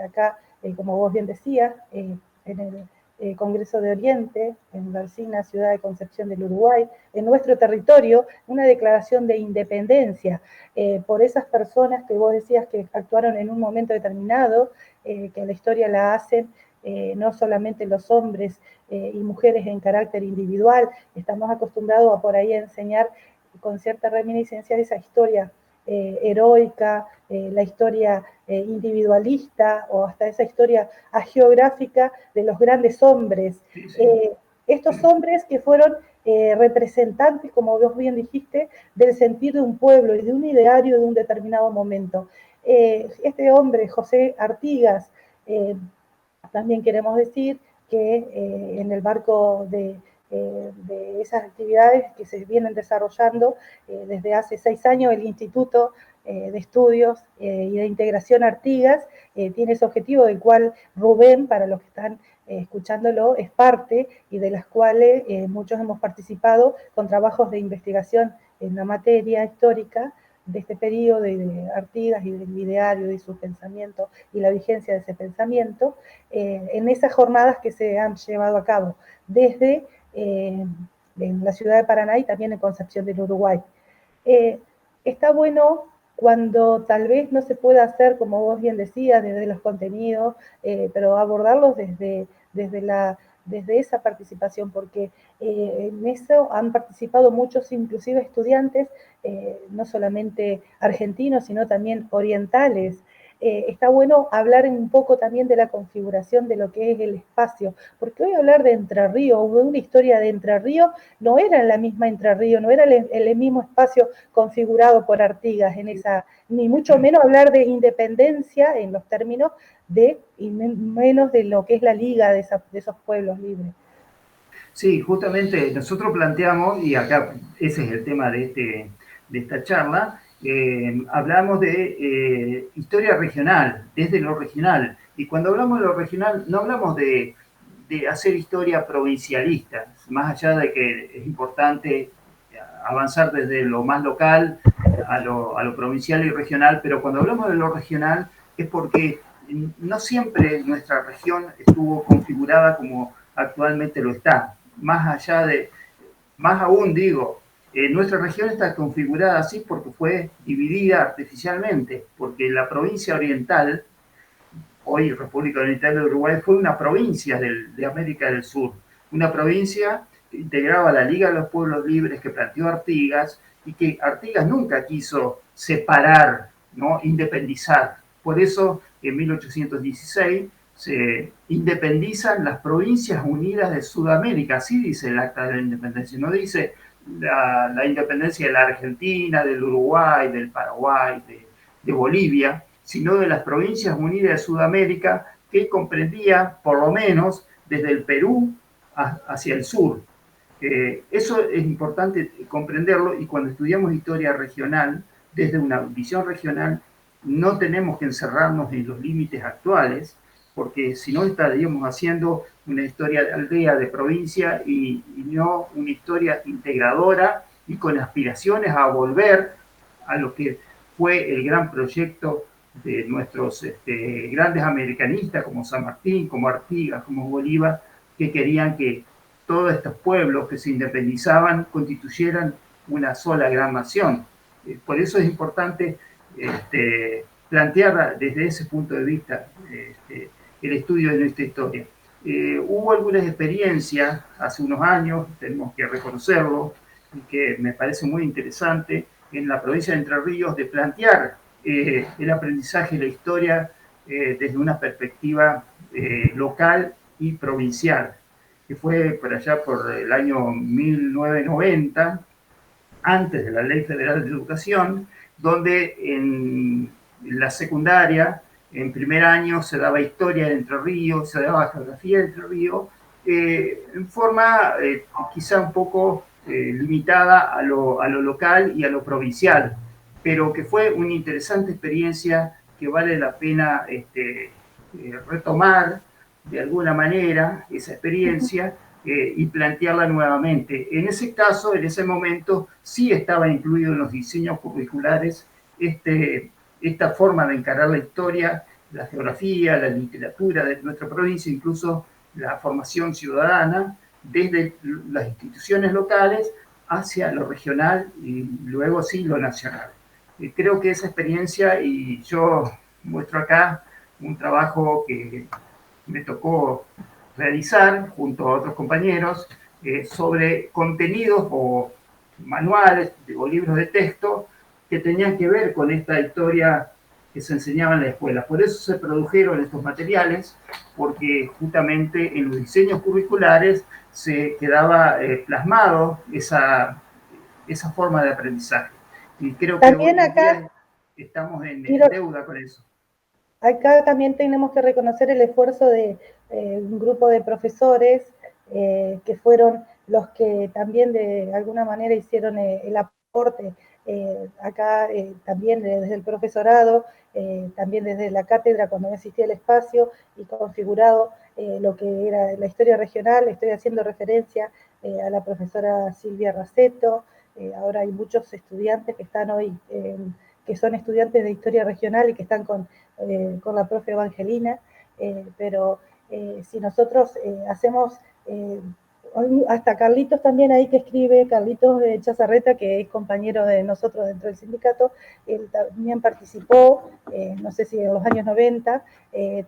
acá, como vos bien decías, en el Congreso de Oriente, en Barcina, ciudad de Concepción del Uruguay, en nuestro territorio, una declaración de independencia por esas personas que vos decías que actuaron en un momento determinado, que la historia la hacen no solamente los hombres y mujeres en carácter individual, estamos acostumbrados a por ahí a enseñar con cierta reminiscencia de esa historia heroica, la historia individualista o hasta esa historia agiográfica de los grandes hombres. Sí, sí. Estos hombres que fueron representantes, como vos bien dijiste, del sentir de un pueblo y de un ideario de un determinado momento. Este hombre, José Artigas, también queremos decir que en el marco de esas actividades que se vienen desarrollando desde hace 6 años, el Instituto de Estudios y de Integración Artigas tiene ese objetivo del cual Rubén, para los que están escuchándolo, es parte y de las cuales muchos hemos participado con trabajos de investigación en la materia histórica de este periodo de Artigas y del ideario y su pensamiento y la vigencia de ese pensamiento, en esas jornadas que se han llevado a cabo desde en la ciudad de Paraná y también en Concepción del Uruguay. Está bueno cuando tal vez no se pueda hacer, como vos bien decías, desde los contenidos, pero abordarlos desde esa participación, porque en eso han participado muchos, inclusive estudiantes, no solamente argentinos, sino también orientales. Está bueno hablar un poco también de la configuración de lo que es el espacio, porque hoy hablar de Entre Ríos, o de una historia de Entre Ríos, no era la misma Entre Ríos, no era el mismo espacio configurado por Artigas en esa, ni mucho menos hablar de independencia en los términos de, y menos de lo que es la liga de esos pueblos libres. Sí, justamente nosotros planteamos, y acá ese es el tema de esta charla, hablamos de historia regional, desde lo regional. Y cuando hablamos de lo regional, no hablamos de hacer historia provincialista, más allá de que es importante avanzar desde lo más local a lo provincial y regional, pero cuando hablamos de lo regional es porque no siempre nuestra región estuvo configurada como actualmente lo está. Más aún digo, nuestra región está configurada así porque fue dividida artificialmente, porque la provincia oriental, hoy República Oriental de Uruguay, fue una provincia de América del Sur, una provincia que integraba la Liga de los Pueblos Libres que planteó Artigas y que Artigas nunca quiso separar, ¿no? Independizar. Por eso, en 1816 se independizan las Provincias Unidas de Sudamérica, así dice el Acta de la Independencia, no dice la independencia de la Argentina, del Uruguay, del Paraguay, de Bolivia, sino de las Provincias Unidas de Sudamérica, que comprendía por lo menos desde el Perú hacia el sur. Eso es importante comprenderlo, y cuando estudiamos historia regional, desde una visión regional, no tenemos que encerrarnos en los límites actuales, porque si no estaríamos haciendo una historia de aldea, de provincia, y no una historia integradora y con aspiraciones a volver a lo que fue el gran proyecto de nuestros grandes americanistas como San Martín, como Artigas, como Bolívar, que querían que todos estos pueblos que se independizaban constituyeran una sola gran nación. Por eso es importante plantear desde ese punto de vista el estudio de nuestra historia. Hubo algunas experiencias hace unos años, tenemos que reconocerlo, y que me parece muy interesante, en la provincia de Entre Ríos, de plantear el aprendizaje de la historia desde una perspectiva local y provincial, que fue por allá por el año 1990, antes de la Ley Federal de Educación, donde en la secundaria, en primer año, se daba historia de Entre Ríos, se daba geografía de Entre Ríos, en forma quizá un poco limitada a lo local y a lo provincial, pero que fue una interesante experiencia que vale la pena retomar de alguna manera esa experiencia y plantearla nuevamente. En ese caso, en ese momento, sí estaba incluido en los diseños curriculares esta forma de encarar la historia, la geografía, la literatura de nuestra provincia, incluso la formación ciudadana, desde las instituciones locales hacia lo regional y luego sí lo nacional. Creo que esa experiencia, y yo muestro acá un trabajo que me tocó realizar junto a otros compañeros sobre contenidos o manuales o libros de texto que tenían que ver con esta historia que se enseñaba en la escuela. Por eso se produjeron estos materiales, porque justamente en los diseños curriculares se quedaba plasmado esa forma de aprendizaje. Y creo que hoy También en acá, día estamos en quiero, deuda con eso. acá también tenemos que reconocer el esfuerzo de un grupo de profesores que fueron los que también de alguna manera hicieron el aporte. Acá también desde el profesorado, también desde la cátedra cuando no existía el espacio y configurado lo que era la historia regional. Estoy haciendo referencia a la profesora Silvia Raceto. Ahora hay muchos estudiantes que están hoy, que son estudiantes de historia regional y que están con la profe Evangelina, pero si nosotros hacemos hasta Carlitos también ahí que escribe, Carlitos de Chazarreta, que es compañero de nosotros dentro del sindicato, él también participó, no sé si en los años 90,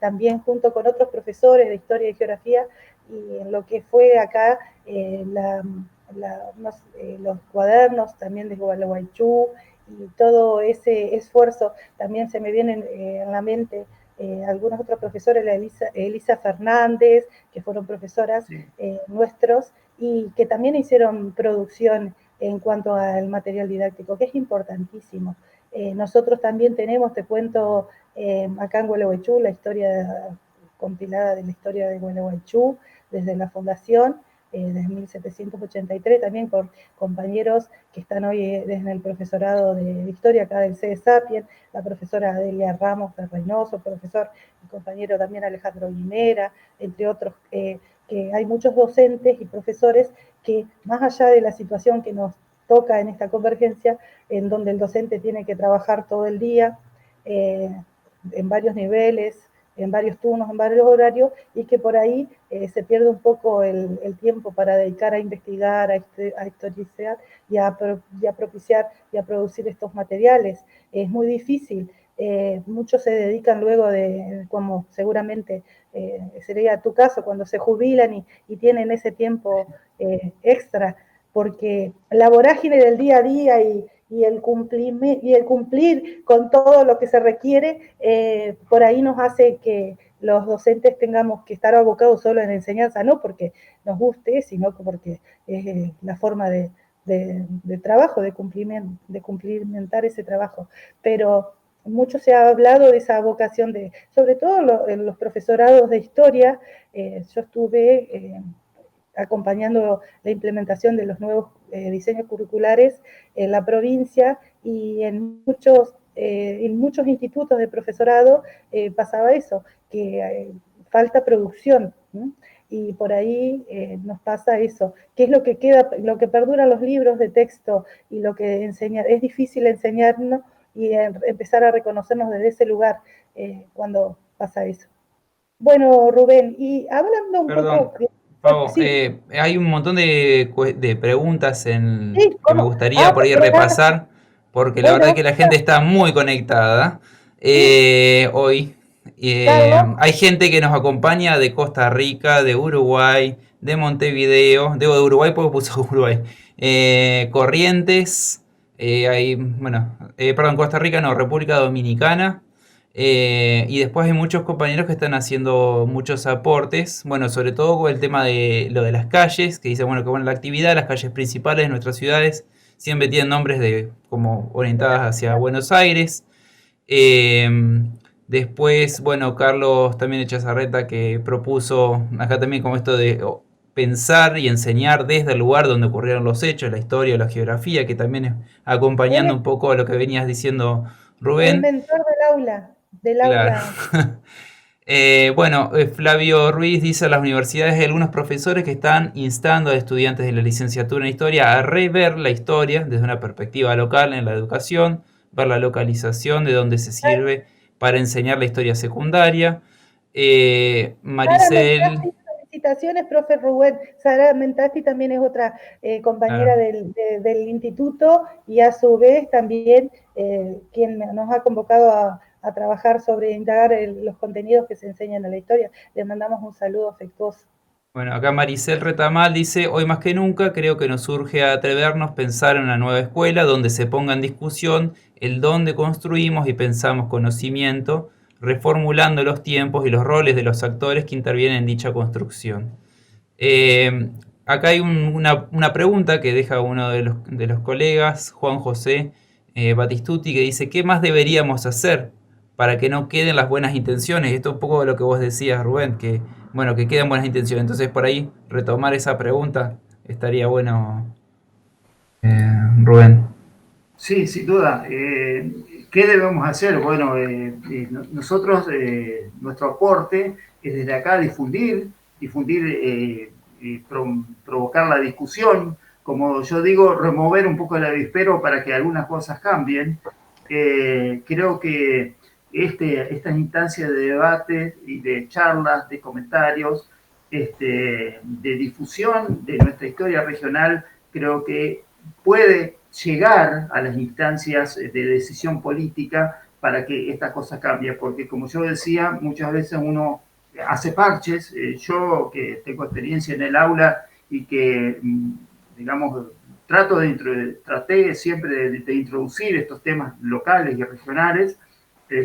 también junto con otros profesores de historia y geografía, y en lo que fue acá los cuadernos también de Gualeguaychú, y todo ese esfuerzo, también se me vienen en la mente algunos otros profesores, la Elisa Fernández, que fueron profesoras Sí. Nuestros, y que también hicieron producción en cuanto al material didáctico, que es importantísimo. Nosotros también tenemos, te cuento, acá en Gualeguaychú, la historia compilada de la historia de Gualeguaychú, desde la fundación, desde 1783, también con compañeros que están hoy desde el profesorado de historia acá del CE Sapien, la profesora Adelia Ramos de Reynoso, profesor y compañero también Alejandro Guinera, entre otros, que hay muchos docentes y profesores que, más allá de la situación que nos toca en esta convergencia, en donde el docente tiene que trabajar todo el día, en varios niveles, en varios turnos, en varios horarios, y que por ahí se pierde un poco el tiempo para dedicar a investigar, a historizar y a propiciar y a producir estos materiales. Es muy difícil. Muchos se dedican luego como seguramente sería tu caso, cuando se jubilan y tienen ese tiempo extra, porque la vorágine del día a día y el cumplir con todo lo que se requiere, por ahí nos hace que los docentes tengamos que estar abocados solo en enseñanza, no porque nos guste, sino porque es la forma de trabajo, de cumplimentar ese trabajo. Pero mucho se ha hablado de esa vocación sobre todo en los profesorados de historia. Yo estuve acompañando la implementación de los nuevos diseños curriculares en la provincia, y en muchos institutos de profesorado pasaba eso, que falta producción, ¿no? Y por ahí nos pasa eso. ¿Qué es lo que queda, lo que perdura los libros de texto y lo que enseña? Es difícil enseñarnos y empezar a reconocernos desde ese lugar cuando pasa eso. Bueno, Rubén, y hablando un Perdón, poco... Pau, Sí, hay un montón de preguntas sí, que me ¿cómo? gustaría por ahí Verdad. repasar, porque la verdad es Bueno, que la gente está muy conectada sí, hoy. Carlos, Hay gente que nos acompaña de Costa Rica, de Uruguay, de Montevideo, de Uruguay porque puso Uruguay, Corrientes, perdón, Costa Rica no, República Dominicana. Y después hay muchos compañeros que están haciendo muchos aportes, bueno, sobre todo con el tema de lo de las calles, que dice, bueno, que bueno, la actividad, las calles principales de nuestras ciudades siempre tienen nombres de como orientadas hacia Buenos Aires. Eh, Después, bueno, Carlos también Echazarreta que propuso acá también como esto de pensar y enseñar desde el lugar donde ocurrieron los hechos, la historia, la geografía, que también es él acompañando es un poco a lo que venías diciendo el Rubén. mentor del Claro. aula. Bueno, Flavio Ruiz dice a las universidades hay algunos profesores que están instando a estudiantes de la licenciatura en historia a rever la historia desde una perspectiva local en la educación, ver la localización de donde se sirve para enseñar la historia secundaria. Sara Maricel, Mentasti, felicitaciones, profe Rubén. Sara Mentasti también es otra compañera claro. del instituto, y a su vez también quien nos ha convocado a trabajar sobre indagar los contenidos que se enseñan en la historia. Le mandamos un saludo afectuoso. Bueno, acá Maricel Retamal dice, hoy más que nunca creo que nos urge atrevernos a pensar en una nueva escuela donde se ponga en discusión el dónde construimos y pensamos conocimiento, reformulando los tiempos y los roles de los actores que intervienen en dicha construcción. Acá hay una pregunta que deja uno de los colegas, Juan José Batistuti, que dice, ¿qué más deberíamos hacer para que no queden las buenas intenciones? Esto es un poco de lo que vos decías, Rubén, que bueno, que quedan buenas intenciones. Entonces, por ahí, retomar esa pregunta estaría bueno, Rubén. Sí, sin duda. ¿Qué debemos hacer? Bueno, nosotros, nuestro aporte es desde acá difundir provocar la discusión, como yo digo, remover un poco el avispero para que algunas cosas cambien. Creo que estas instancias de debate y de charlas, de comentarios, de difusión de nuestra historia regional, creo que puede llegar a las instancias de decisión política para que esta cosa cambie, porque como yo decía, muchas veces uno hace parches. Yo que tengo experiencia en el aula y que, digamos, traté siempre de introducir estos temas locales y regionales,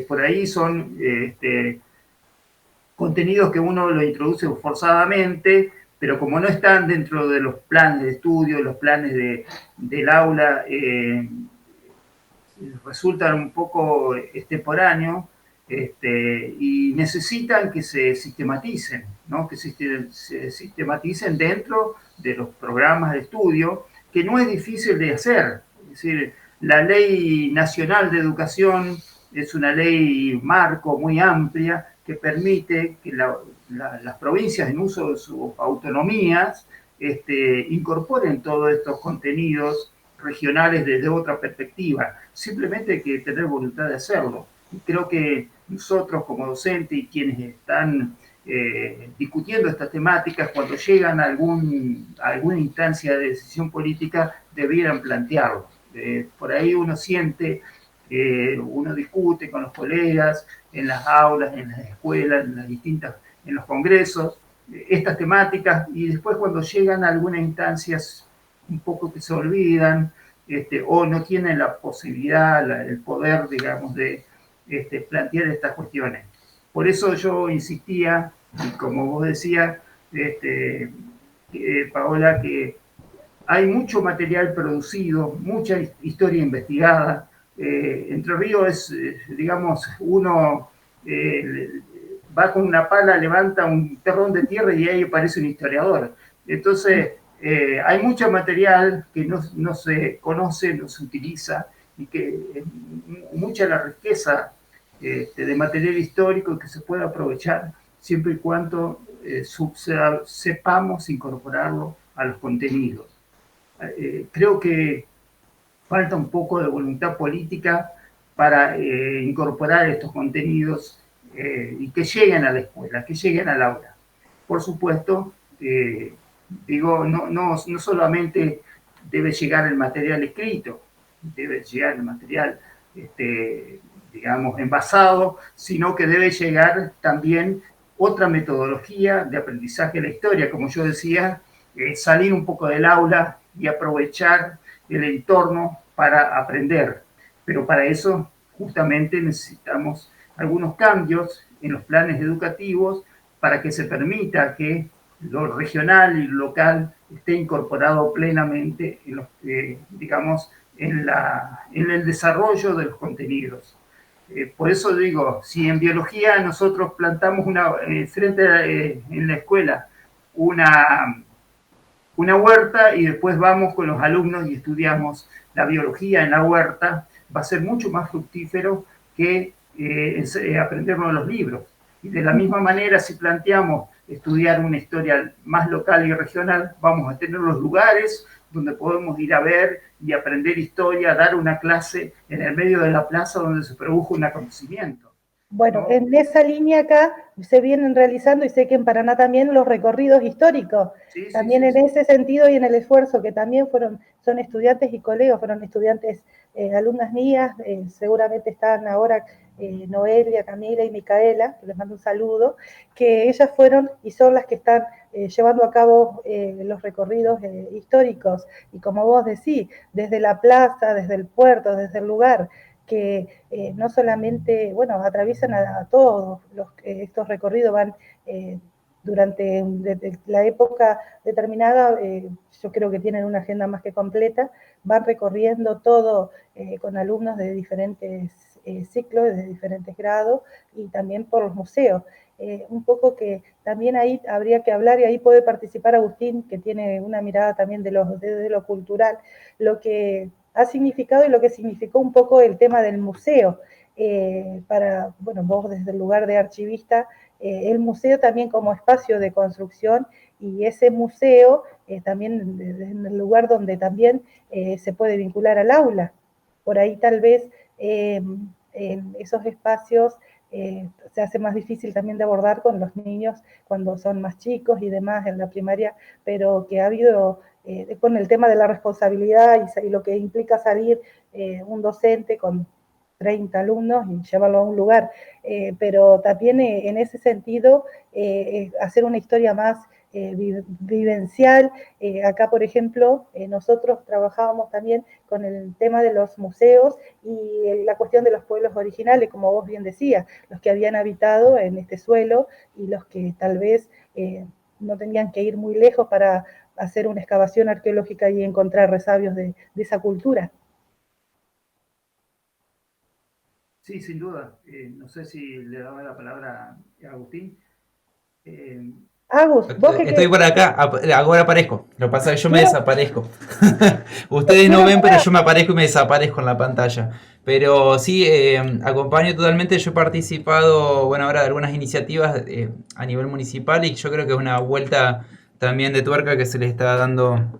por ahí son contenidos que uno lo introduce forzadamente, pero como no están dentro de los planes de estudio, los planes del aula, resultan un poco extemporáneos, y necesitan que se sistematicen, ¿no? Que se sistematicen dentro de los programas de estudio, que no es difícil de hacer. Es decir, la Ley Nacional de Educación es una ley marco muy amplia que permite que las provincias, en uso de sus autonomías, incorporen todos estos contenidos regionales desde otra perspectiva. Simplemente hay que tener voluntad de hacerlo. Y creo que nosotros como docentes y quienes están discutiendo estas temáticas, cuando llegan a alguna instancia de decisión política, debieran plantearlo. Por ahí uno siente, uno discute con los colegas, en las aulas, en las escuelas, en los congresos, estas temáticas, y después cuando llegan a algunas instancias un poco que se olvidan, o no tienen la posibilidad, el poder, digamos, de plantear estas cuestiones. Por eso yo insistía, y como vos decías, Paola, que hay mucho material producido, mucha historia investigada. Entre Ríos es, digamos, uno va con una pala, levanta un terrón de tierra y ahí aparece un historiador. Entonces, hay mucho material que no se conoce, no se utiliza, y que mucha la riqueza de material histórico que se puede aprovechar siempre y cuando sepamos incorporarlo a los contenidos. Creo que falta un poco de voluntad política para incorporar estos contenidos y que lleguen a la escuela, que lleguen al aula. Por supuesto, digo, no solamente debe llegar el material escrito, debe llegar el material, digamos, envasado, sino que debe llegar también otra metodología de aprendizaje de la historia, como yo decía, salir un poco del aula y aprovechar el entorno para aprender. Pero para eso justamente necesitamos algunos cambios en los planes educativos para que se permita que lo regional y lo local esté incorporado plenamente en los, digamos, en el desarrollo de los contenidos. Por eso digo, si en biología nosotros plantamos en la escuela una huerta y después vamos con los alumnos y estudiamos la biología en la huerta, va a ser mucho más fructífero que aprendernos de los libros. Y de la misma manera, si planteamos estudiar una historia más local y regional, vamos a tener los lugares donde podemos ir a ver y aprender historia, dar una clase en el medio de la plaza donde se produjo un acontecimiento. Bueno, ¿no? en esa línea acá se vienen realizando, y sé que en Paraná también, los recorridos históricos. Sí, también sí, en ese sentido y en el esfuerzo que también son estudiantes y colegas, fueron estudiantes, alumnas mías, seguramente están ahora Noelia, Camila y Micaela, que les mando un saludo, que ellas fueron y son las que están llevando a cabo los recorridos históricos. Y como vos decís, desde la plaza, desde el puerto, desde el lugar, que no solamente, bueno, atraviesan a todos estos recorridos, van durante la época determinada, yo creo que tienen una agenda más que completa, van recorriendo todo con alumnos de diferentes ciclos, de diferentes grados, y también por los museos. Un poco que también ahí habría que hablar, y ahí puede participar Agustín, que tiene una mirada también de lo cultural, lo que ha significado y lo que significó un poco el tema del museo. Para, bueno, vos desde el lugar de archivista, el museo también como espacio de construcción, y ese museo también en el lugar donde también se puede vincular al aula. Por ahí tal vez en esos espacios se hace más difícil también de abordar con los niños cuando son más chicos y demás en la primaria, pero que ha habido, con el tema de la responsabilidad y lo que implica salir un docente con 30 alumnos y llevarlo a un lugar, pero también en ese sentido hacer una historia más vivencial. Acá, por ejemplo, nosotros trabajábamos también con el tema de los museos y la cuestión de los pueblos originales, como vos bien decías, los que habían habitado en este suelo y los que tal vez no tenían que ir muy lejos para hacer una excavación arqueológica y encontrar resabios de esa cultura. Sí, sin duda. No sé si le daba la palabra a Agustín. Agus, vos que... Estoy por acá, ahora aparezco. Lo que pasa es que yo me quiero, desaparezco. Ustedes no quiero ven, pero poner, yo me aparezco y me desaparezco en la pantalla. Pero sí, acompaño totalmente. Yo he participado, bueno, ahora de algunas iniciativas a nivel municipal y yo creo que es una vuelta también de tuerca que se le está dando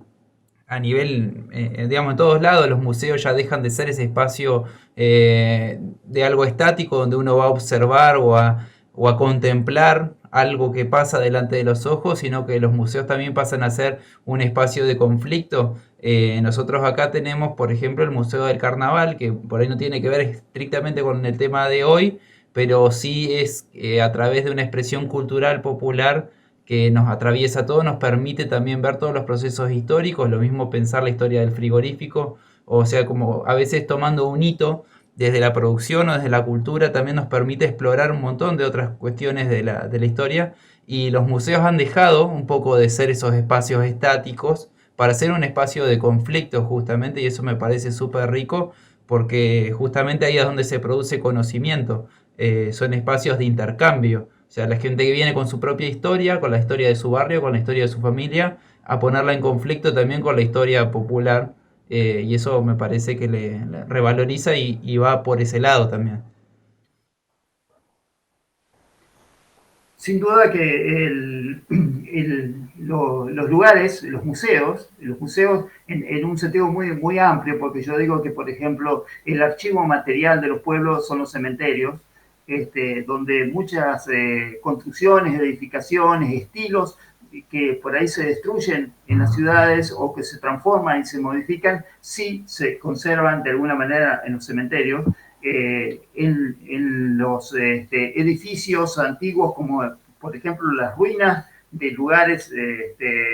a nivel, digamos, en todos lados. Los museos ya dejan de ser ese espacio de algo estático donde uno va a observar o a contemplar algo que pasa delante de los ojos, sino que los museos también pasan a ser un espacio de conflicto. Nosotros acá tenemos, por ejemplo, el Museo del Carnaval, que por ahí no tiene que ver estrictamente con el tema de hoy, pero sí es a través de una expresión cultural popular que nos atraviesa todo, nos permite también ver todos los procesos históricos, lo mismo pensar la historia del frigorífico, o sea, como a veces tomando un hito desde la producción o desde la cultura, también nos permite explorar un montón de otras cuestiones de la historia, y los museos han dejado un poco de ser esos espacios estáticos para ser un espacio de conflicto justamente, y eso me parece súper rico, porque justamente ahí es donde se produce conocimiento, son espacios de intercambio. O sea, la gente que viene con su propia historia, con la historia de su barrio, con la historia de su familia, a ponerla en conflicto también con la historia popular. Y eso me parece que le revaloriza y va por ese lado también. Sin duda que los lugares, los museos en un sentido muy, muy amplio, porque yo digo que, por ejemplo, el archivo material de los pueblos son los cementerios, donde muchas construcciones, edificaciones, estilos que por ahí se destruyen en las ciudades o que se transforman y se modifican, sí se conservan de alguna manera en los cementerios. En los edificios antiguos, como por ejemplo las ruinas de lugares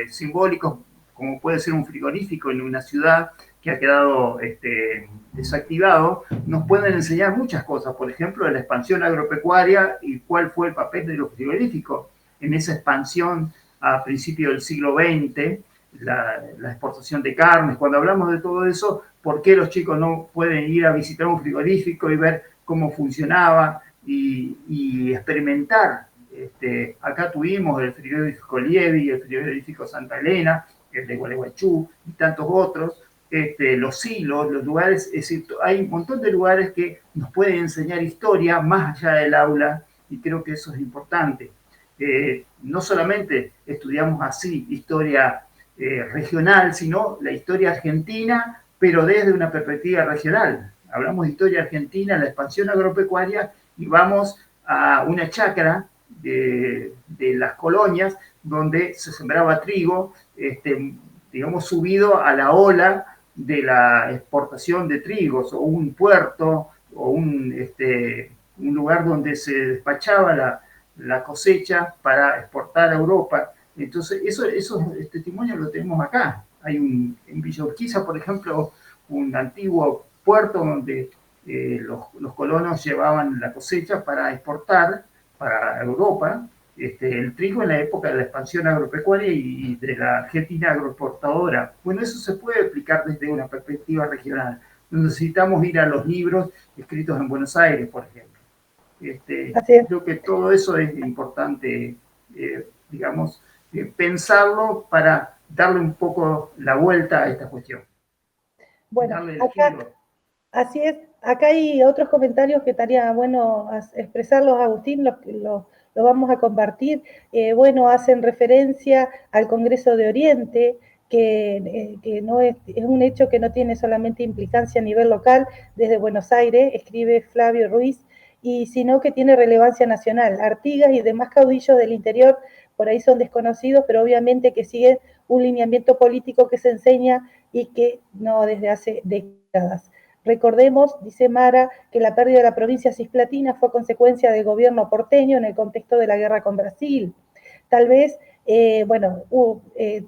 simbólicos, como puede ser un frigorífico en una ciudad que ha quedado desactivado, nos pueden enseñar muchas cosas, por ejemplo, de la expansión agropecuaria y cuál fue el papel de los frigoríficos en esa expansión a principios del siglo XX, la exportación de carnes. Cuando hablamos de todo eso, ¿por qué los chicos no pueden ir a visitar un frigorífico y ver cómo funcionaba y experimentar? Acá tuvimos el frigorífico Lievi, el frigorífico Santa Elena, el de Gualeguaychú y tantos otros, los silos, los lugares, es decir, hay un montón de lugares que nos pueden enseñar historia más allá del aula y creo que eso es importante. No solamente estudiamos así historia regional, sino la historia argentina, pero desde una perspectiva regional. Hablamos de historia argentina, la expansión agropecuaria, y vamos a una chacra de las colonias donde se sembraba trigo, digamos, subido a la ola de la exportación de trigos, o un puerto, o un lugar donde se despachaba la cosecha para exportar a Europa. Entonces, esos testimonios los tenemos acá. Hay en Villa Urquiza, por ejemplo, un antiguo puerto donde los colonos llevaban la cosecha para exportar para Europa el trigo en la época de la expansión agropecuaria y de la Argentina agroexportadora. Bueno, eso se puede explicar desde una perspectiva regional. No necesitamos ir a los libros escritos en Buenos Aires, por ejemplo. Creo que todo eso es importante, digamos, pensarlo para darle un poco la vuelta a esta cuestión. Bueno, acá, así es. Acá hay otros comentarios que estaría bueno expresarlos, Agustín, los vamos a compartir. Bueno, hacen referencia al Congreso de Oriente, que no es un hecho que no tiene solamente implicancia a nivel local. Desde Buenos Aires, escribe Flavio Ruiz, y sino que tiene relevancia nacional. Artigas y demás caudillos del interior por ahí son desconocidos, pero obviamente que siguen un lineamiento político que se enseña y que no desde hace décadas. Recordemos, dice Mara, que la pérdida de la provincia cisplatina fue consecuencia del gobierno porteño en el contexto de la guerra con Brasil. Tal vez,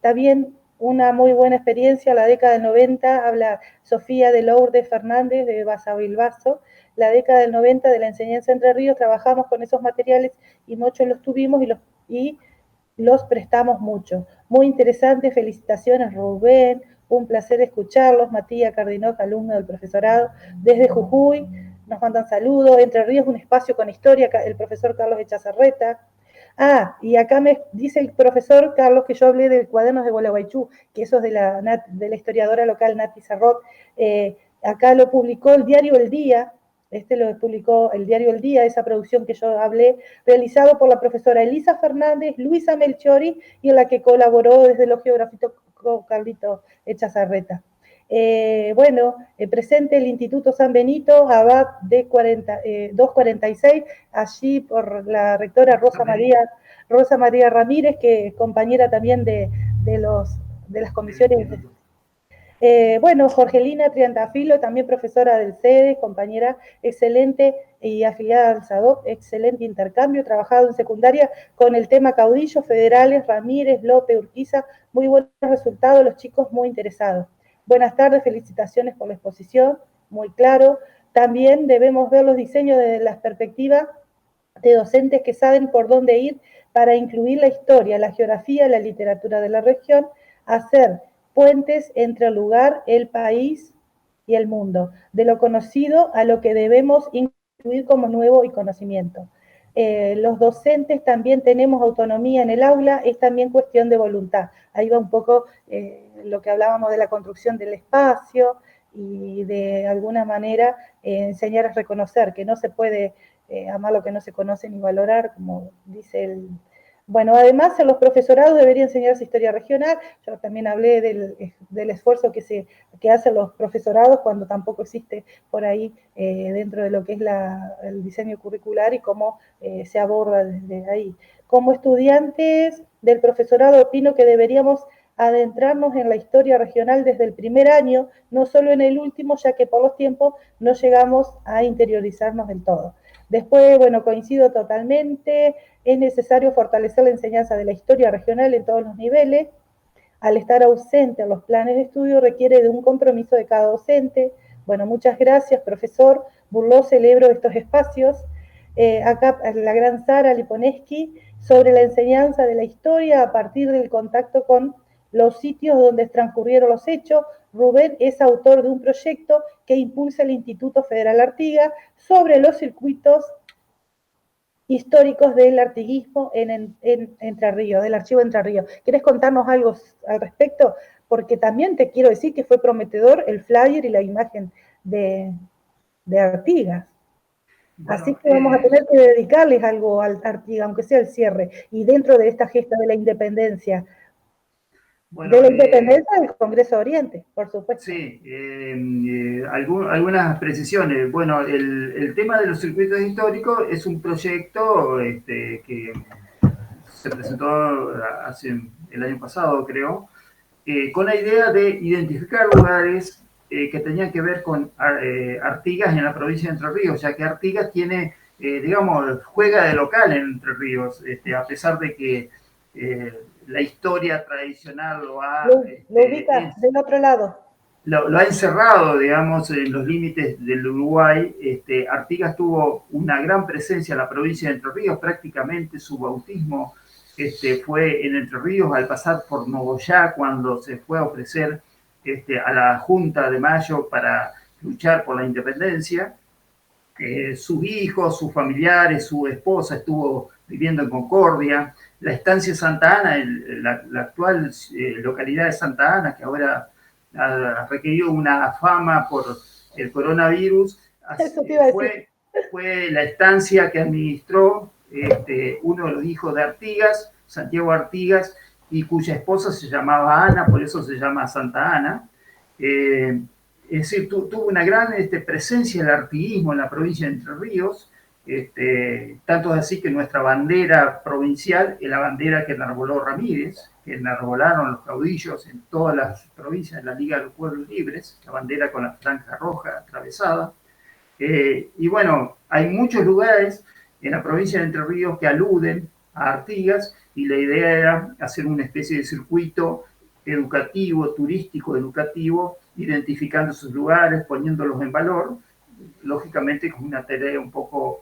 también una muy buena experiencia, la década del 90, habla Sofía de Lourdes Fernández de Basavilbaso, la década del 90 de la enseñanza Entre Ríos, trabajamos con esos materiales y muchos los tuvimos y los prestamos mucho. Muy interesante, felicitaciones Rubén, un placer escucharlos. Matías Cardinó, alumno del profesorado desde Jujuy, nos mandan saludos. Entre Ríos, un espacio con historia, el profesor Carlos Echazarreta. Ah, y acá me dice el profesor Carlos que yo hablé del Cuadernos de Gualeguaychú, que eso es de la historiadora local Nati Sarrot. Acá lo publicó el diario El Día, lo publicó el diario El Día, esa producción que yo hablé, realizado por la profesora Elisa Fernández, Luisa Melchiori, y en la que colaboró desde los geográficos Carlito Echazarreta. Presente el Instituto San Benito, Abad de 246, allí por la rectora Rosa María Ramírez, que es compañera también de las comisiones. Jorgelina Triantafilo, también profesora del CEDE, compañera excelente y afiliada al SADOC, excelente intercambio, trabajado en secundaria con el tema caudillos federales, Ramírez, López, Urquiza, muy buenos resultados, los chicos muy interesados. Buenas tardes, felicitaciones por la exposición, muy claro. También debemos ver los diseños desde la perspectiva de docentes que saben por dónde ir para incluir la historia, la geografía, la literatura de la región, hacer puentes entre el lugar, el país y el mundo, de lo conocido a lo que debemos incluir como nuevo y conocimiento. Los docentes también tenemos autonomía en el aula, es también cuestión de voluntad. Ahí va un poco lo que hablábamos de la construcción del espacio y de alguna manera enseñar a reconocer que no se puede amar lo que no se conoce ni valorar, como dice el... Bueno, además en los profesorados debería enseñarse historia regional. Yo también hablé del esfuerzo que hacen los profesorados cuando tampoco existe por ahí dentro de lo que es el diseño curricular y cómo se aborda desde ahí. Como estudiantes del profesorado opino que deberíamos adentrarnos en la historia regional desde el primer año, no solo en el último, ya que por los tiempos no llegamos a interiorizarnos del todo. Después, coincido totalmente, es necesario fortalecer la enseñanza de la historia regional en todos los niveles. Al estar ausente en los planes de estudio requiere de un compromiso de cada docente. Muchas gracias, profesor. Burló, celebro estos espacios. Acá la gran Sara Liponeski, sobre la enseñanza de la historia a partir del contacto con los sitios donde transcurrieron los hechos. Rubén es autor de un proyecto que impulsa el Instituto Federal Artigas sobre los circuitos históricos del artiguismo en Entre Ríos, del archivo Entre Ríos. ¿Querés contarnos algo al respecto? Porque también te quiero decir que fue prometedor el flyer y la imagen de Artigas. Así que vamos a tener que dedicarles algo al Artigas, aunque sea el cierre, y dentro de esta gesta de la independencia. De la independencia del Congreso Oriente, por supuesto. Sí, algunas precisiones. Bueno, el tema de los circuitos históricos es un proyecto que se presentó el año pasado, creo, con la idea de identificar lugares que tenían que ver con Artigas en la provincia de Entre Ríos, ya que Artigas tiene, juega de local en Entre Ríos, a pesar de que la historia tradicional lo ubica del otro lado. Lo ha encerrado, digamos, en los límites del Uruguay. Artigas tuvo una gran presencia en la provincia de Entre Ríos, prácticamente su bautismo fue en Entre Ríos al pasar por Nogoyá, cuando se fue a ofrecer a la Junta de Mayo para luchar por la independencia. Sus hijos, sus familiares, su esposa estuvo viviendo en Concordia. La estancia Santa Ana, la actual localidad de Santa Ana, que ahora ha requerido una fama por el coronavirus, fue la estancia que administró uno de los hijos de Artigas, Santiago Artigas, y cuya esposa se llamaba Ana, por eso se llama Santa Ana. Es decir, tuvo una gran presencia del artiguismo en la provincia de Entre Ríos, Tanto es así que nuestra bandera provincial es la bandera que enarboló Ramírez, que enarbolaron los caudillos en todas las provincias de la Liga de los Pueblos Libres, la bandera con la franja roja atravesada. Y bueno, hay muchos lugares en la provincia de Entre Ríos que aluden a Artigas, y la idea era hacer una especie de circuito educativo, turístico educativo, identificando sus lugares, poniéndolos en valor, lógicamente con una tarea un poco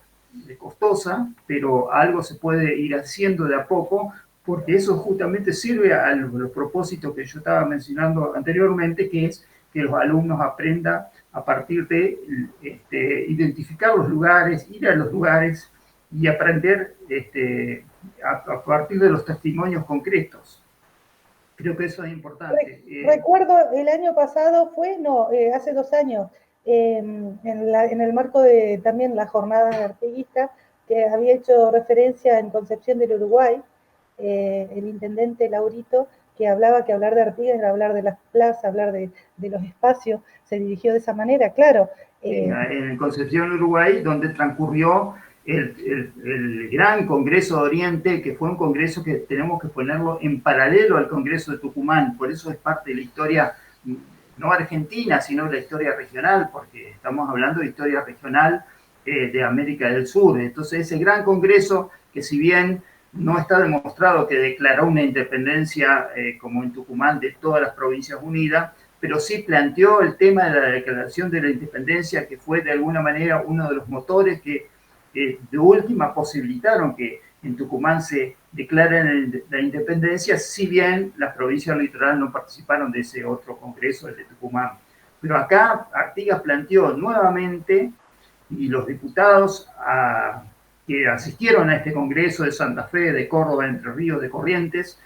costosa, pero algo se puede ir haciendo de a poco, porque eso justamente sirve a los propósitos que yo estaba mencionando anteriormente, que es que los alumnos aprendan a partir de identificar los lugares, ir a los lugares y aprender a partir de los testimonios concretos. Creo que eso es importante. Recuerdo el año pasado, hace 2 años, en el marco de también la jornada artiguista, que había hecho referencia en Concepción del Uruguay, el intendente Laurito, que hablaba que hablar de Artigas era hablar de las plazas, hablar de los espacios, se dirigió de esa manera, claro. En Concepción, Uruguay, donde transcurrió el gran Congreso de Oriente, que fue un congreso que tenemos que ponerlo en paralelo al Congreso de Tucumán, por eso es parte de la historia, no argentina, sino de la historia regional, porque estamos hablando de historia regional de América del Sur. Entonces, ese gran congreso, que si bien no está demostrado que declaró una independencia como en Tucumán de todas las provincias unidas, pero sí planteó el tema de la declaración de la independencia, que fue de alguna manera uno de los motores que de última posibilitaron que en Tucumán se declara la independencia, si bien las provincias del litoral no participaron de ese otro congreso, el de Tucumán. Pero acá Artigas planteó nuevamente, y los diputados que asistieron a este congreso de Santa Fe, de Córdoba, Entre Ríos, de Corrientes,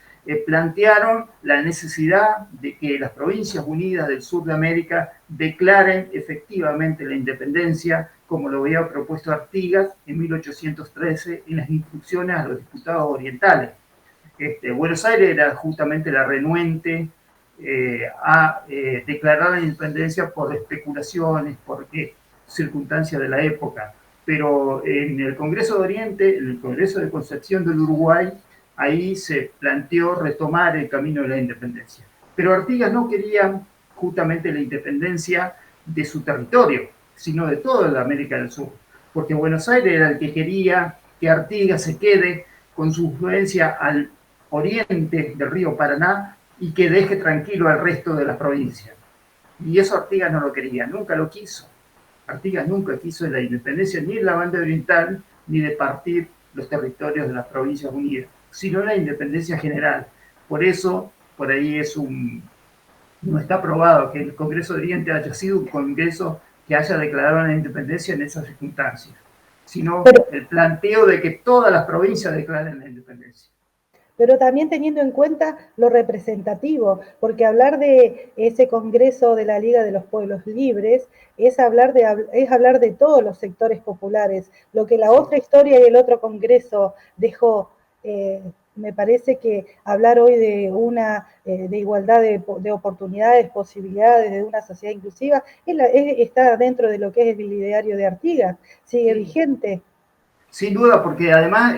plantearon la necesidad de que las provincias unidas del sur de América declaren efectivamente la independencia, como lo había propuesto Artigas en 1813 en las instrucciones a los diputados orientales. Buenos Aires era justamente la renuente a declarar la independencia por especulaciones, por circunstancias de la época. Pero en el Congreso de Oriente, en el Congreso de Concepción del Uruguay, ahí se planteó retomar el camino de la independencia. Pero Artigas no quería justamente la independencia de su territorio, sino de toda la América del Sur, porque Buenos Aires era el que quería que Artigas se quede con su influencia al oriente del río Paraná y que deje tranquilo al resto de las provincias. Y eso Artigas no lo quería, nunca lo quiso. Artigas nunca quiso la independencia ni de la banda oriental, ni de partir los territorios de las provincias unidas, sino la independencia general. Por eso, por ahí no está probado que el Congreso de Oriente haya sido un congreso que haya declarado la independencia en esas circunstancias, sino el planteo de que todas las provincias declaren la independencia. Pero también teniendo en cuenta lo representativo, porque hablar de ese Congreso de la Liga de los Pueblos Libres es hablar de todos los sectores populares. Lo que la otra historia y el otro Congreso dejó, me parece que hablar hoy de de igualdad de oportunidades, posibilidades, de una sociedad inclusiva, está dentro de lo que es el ideario de Artigas, sigue vigente. Sin duda, porque además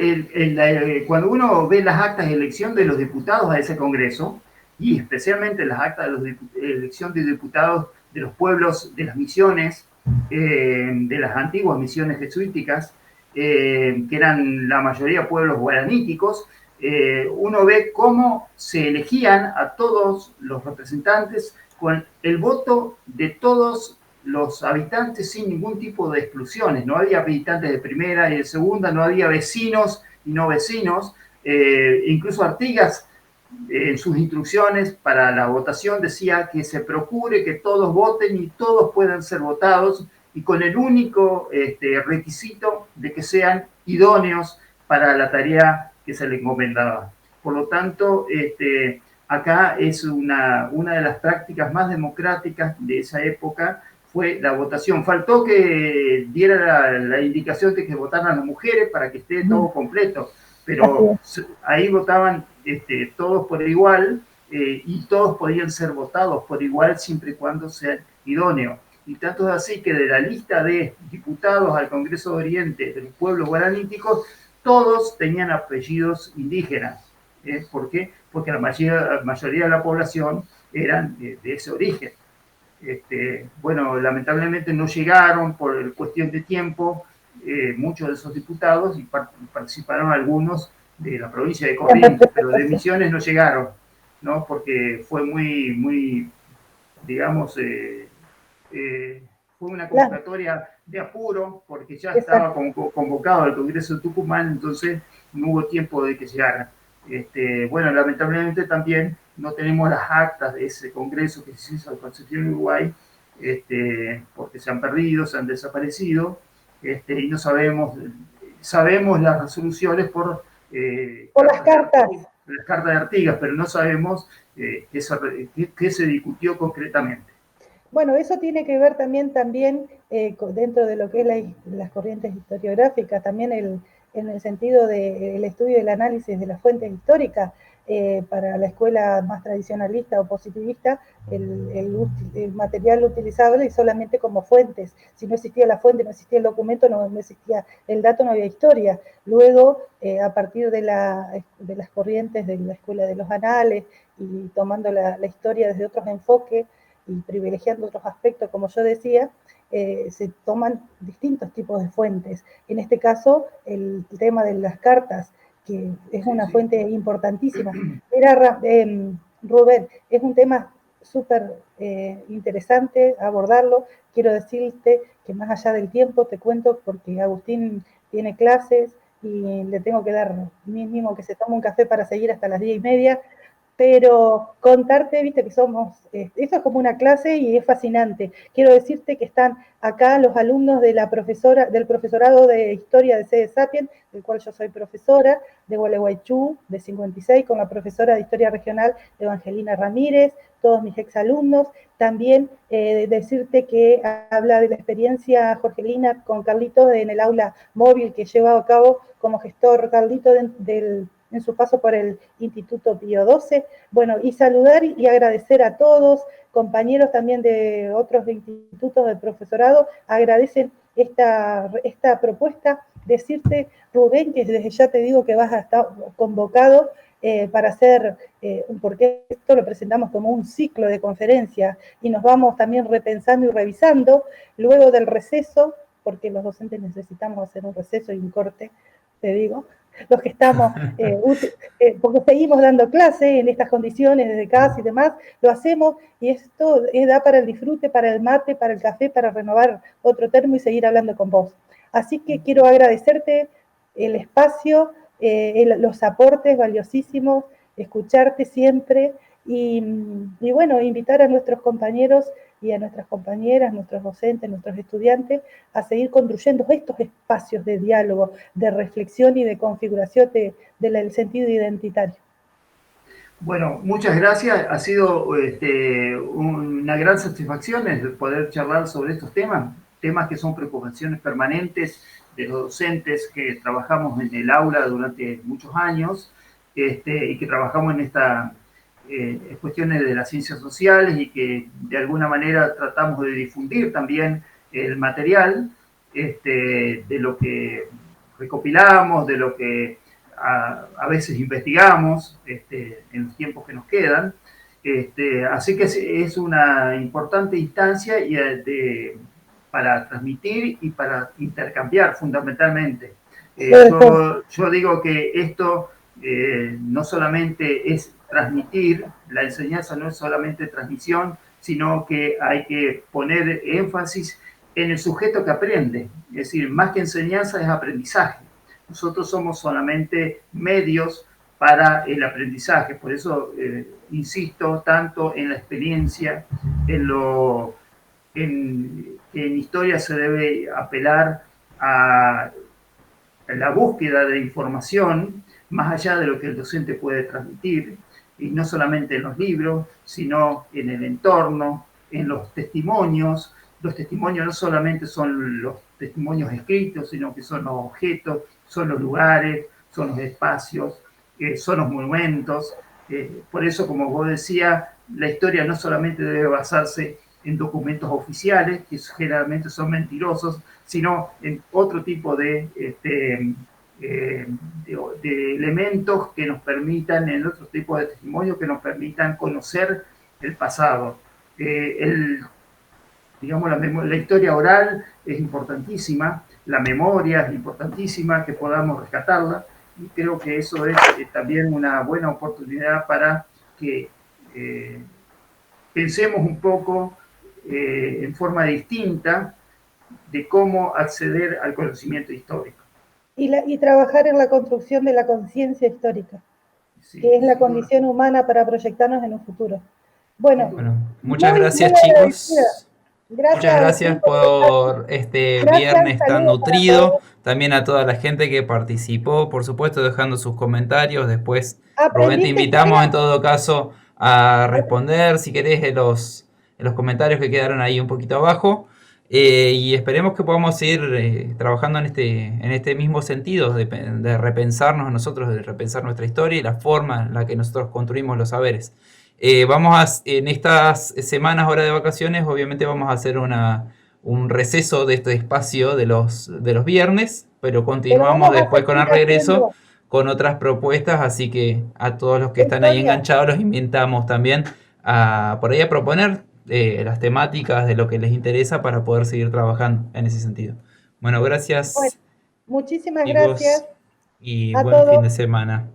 cuando uno ve las actas de elección de los diputados a ese Congreso, y especialmente las actas de elección de diputados de los pueblos, de las misiones, de las antiguas misiones jesuíticas, que eran la mayoría pueblos guaraníticos, uno ve cómo se elegían a todos los representantes con el voto de todos los habitantes sin ningún tipo de exclusiones. No había habitantes de primera y de segunda, no había vecinos y no vecinos. Incluso Artigas, en sus instrucciones para la votación, decía que se procure que todos voten y todos puedan ser votados, y con el único requisito de que sean idóneos para la tarea que se le encomendaba. Por lo tanto, acá es una de las prácticas más democráticas de esa época, fue la votación. Faltó que diera la indicación de que votaran las mujeres para que esté todo completo, pero ahí votaban todos por igual, y todos podían ser votados por igual siempre y cuando sean idóneos. y tanto es así que de la lista de diputados al Congreso de Oriente de los pueblos guaraníticos, todos tenían apellidos indígenas. ¿Por qué? Porque la mayoría de la población eran de ese origen. Bueno, lamentablemente no llegaron por cuestión de tiempo muchos de esos diputados y participaron algunos de la provincia de Corrientes, pero de Misiones no llegaron, ¿no? Porque fue muy, digamos, fue una convocatoria de apuro, porque ya estaba convocado el Congreso de Tucumán, entonces no hubo tiempo de que llegara. Bueno, lamentablemente también no tenemos las actas de ese congreso que se hizo en Concepción, Uruguay, porque se han perdido, se han desaparecido, y no sabemos las resoluciones por las cartas. Las cartas de Artigas, pero no sabemos qué se discutió concretamente. Bueno, eso tiene que ver también dentro de lo que es las corrientes historiográficas, también en el sentido del estudio y el análisis de las fuentes históricas. Para la escuela más tradicionalista o positivista, el material utilizable y solamente como fuentes. Si no existía la fuente, no existía el documento, no existía el dato, no había historia. Luego, a partir de las corrientes de la escuela de los anales y tomando la historia desde otros enfoques y privilegiando otros aspectos, como yo decía, se toman distintos tipos de fuentes. En este caso, el tema de las cartas, que es una fuente importantísima. Mira, Rubén, es un tema súper interesante abordarlo. Quiero decirte que más allá del tiempo, te cuento, porque Agustín tiene clases y le tengo que dar mínimo que se tome un café para seguir hasta las 10:30, pero contarte, viste que esto es como una clase y es fascinante. Quiero decirte que están acá los alumnos del profesorado de Historia de CEDE Sapiens, del cual yo soy profesora, de Gualeguaychú, de 56, con la profesora de Historia Regional, Evangelina Ramírez, todos mis exalumnos. También decirte que habla de la experiencia Jorgelina con Carlito en el aula móvil que lleva a cabo como gestor Carlito en su paso por el Instituto Pío XII. Bueno, y saludar y agradecer a todos, compañeros también de otros institutos del profesorado, agradecen esta propuesta. Decirte, Rubén, que desde ya te digo que vas a estar convocado para hacer, porque esto lo presentamos como un ciclo de conferencias y nos vamos también repensando y revisando luego del receso, porque los docentes necesitamos hacer un receso y un corte, te digo, los que estamos, porque seguimos dando clase en estas condiciones desde casa y demás, lo hacemos y esto da para el disfrute, para el mate, para el café, para renovar otro termo y seguir hablando con vos. Así que quiero agradecerte el espacio, los aportes valiosísimos, escucharte siempre y bueno, invitar a nuestros compañeros y a nuestras compañeras, nuestros docentes, nuestros estudiantes, a seguir construyendo estos espacios de diálogo, de reflexión y de configuración del sentido identitario. Bueno, muchas gracias. Ha sido una gran satisfacción el poder charlar sobre estos temas que son preocupaciones permanentes de los docentes que trabajamos en el aula durante muchos años y que trabajamos en estas cuestiones de las ciencias sociales y que de alguna manera tratamos de difundir también el material de lo que recopilamos, de lo que a veces investigamos en los tiempos que nos quedan. Así que es una importante instancia para transmitir y para intercambiar fundamentalmente. Yo digo que esto no solamente es transmitir, la enseñanza no es solamente transmisión, sino que hay que poner énfasis en el sujeto que aprende. Es decir, más que enseñanza es aprendizaje. Nosotros somos solamente medios para el aprendizaje, por eso insisto tanto en la experiencia, en historia se debe apelar a la búsqueda de información más allá de lo que el docente puede transmitir, y no solamente en los libros, sino en el entorno, en los testimonios. Los testimonios no solamente son los testimonios escritos, sino que son los objetos, son los lugares, son los espacios, son los monumentos. Por eso, como vos decías, la historia no solamente debe basarse en documentos oficiales, que generalmente son mentirosos, sino en otro tipo de elementos que nos permitan, en otro tipo de testimonios que nos permitan conocer el pasado. Digamos, la historia oral es importantísima, la memoria es importantísima, que podamos rescatarla, y creo que eso es también una buena oportunidad para que pensemos un poco en forma distinta de cómo acceder al conocimiento histórico. Y trabajar en la construcción de la conciencia histórica, Sí, que es la condición humana para proyectarnos en un futuro. Bueno, muchas gracias, muy chicos. Gracias, muchas gracias por este viernes tan nutrido. También a toda la gente que participó, por supuesto, dejando sus comentarios. Después, Rubén, te invitamos en todo caso a responder, si querés, en los comentarios que quedaron ahí un poquito abajo. Y esperemos que podamos seguir trabajando en este mismo sentido, de repensarnos a nosotros, de repensar nuestra historia y la forma en la que nosotros construimos los saberes. En estas semanas, hora de vacaciones, obviamente vamos a hacer un receso de este espacio de los viernes, pero continuamos después con el regreso con otras propuestas, así que a todos los que están ahí enganchados los invitamos también por ahí a proponer las temáticas de lo que les interesa para poder seguir trabajando en ese sentido. Bueno, gracias. Muchísimas chicos, gracias. Y buen fin de semana.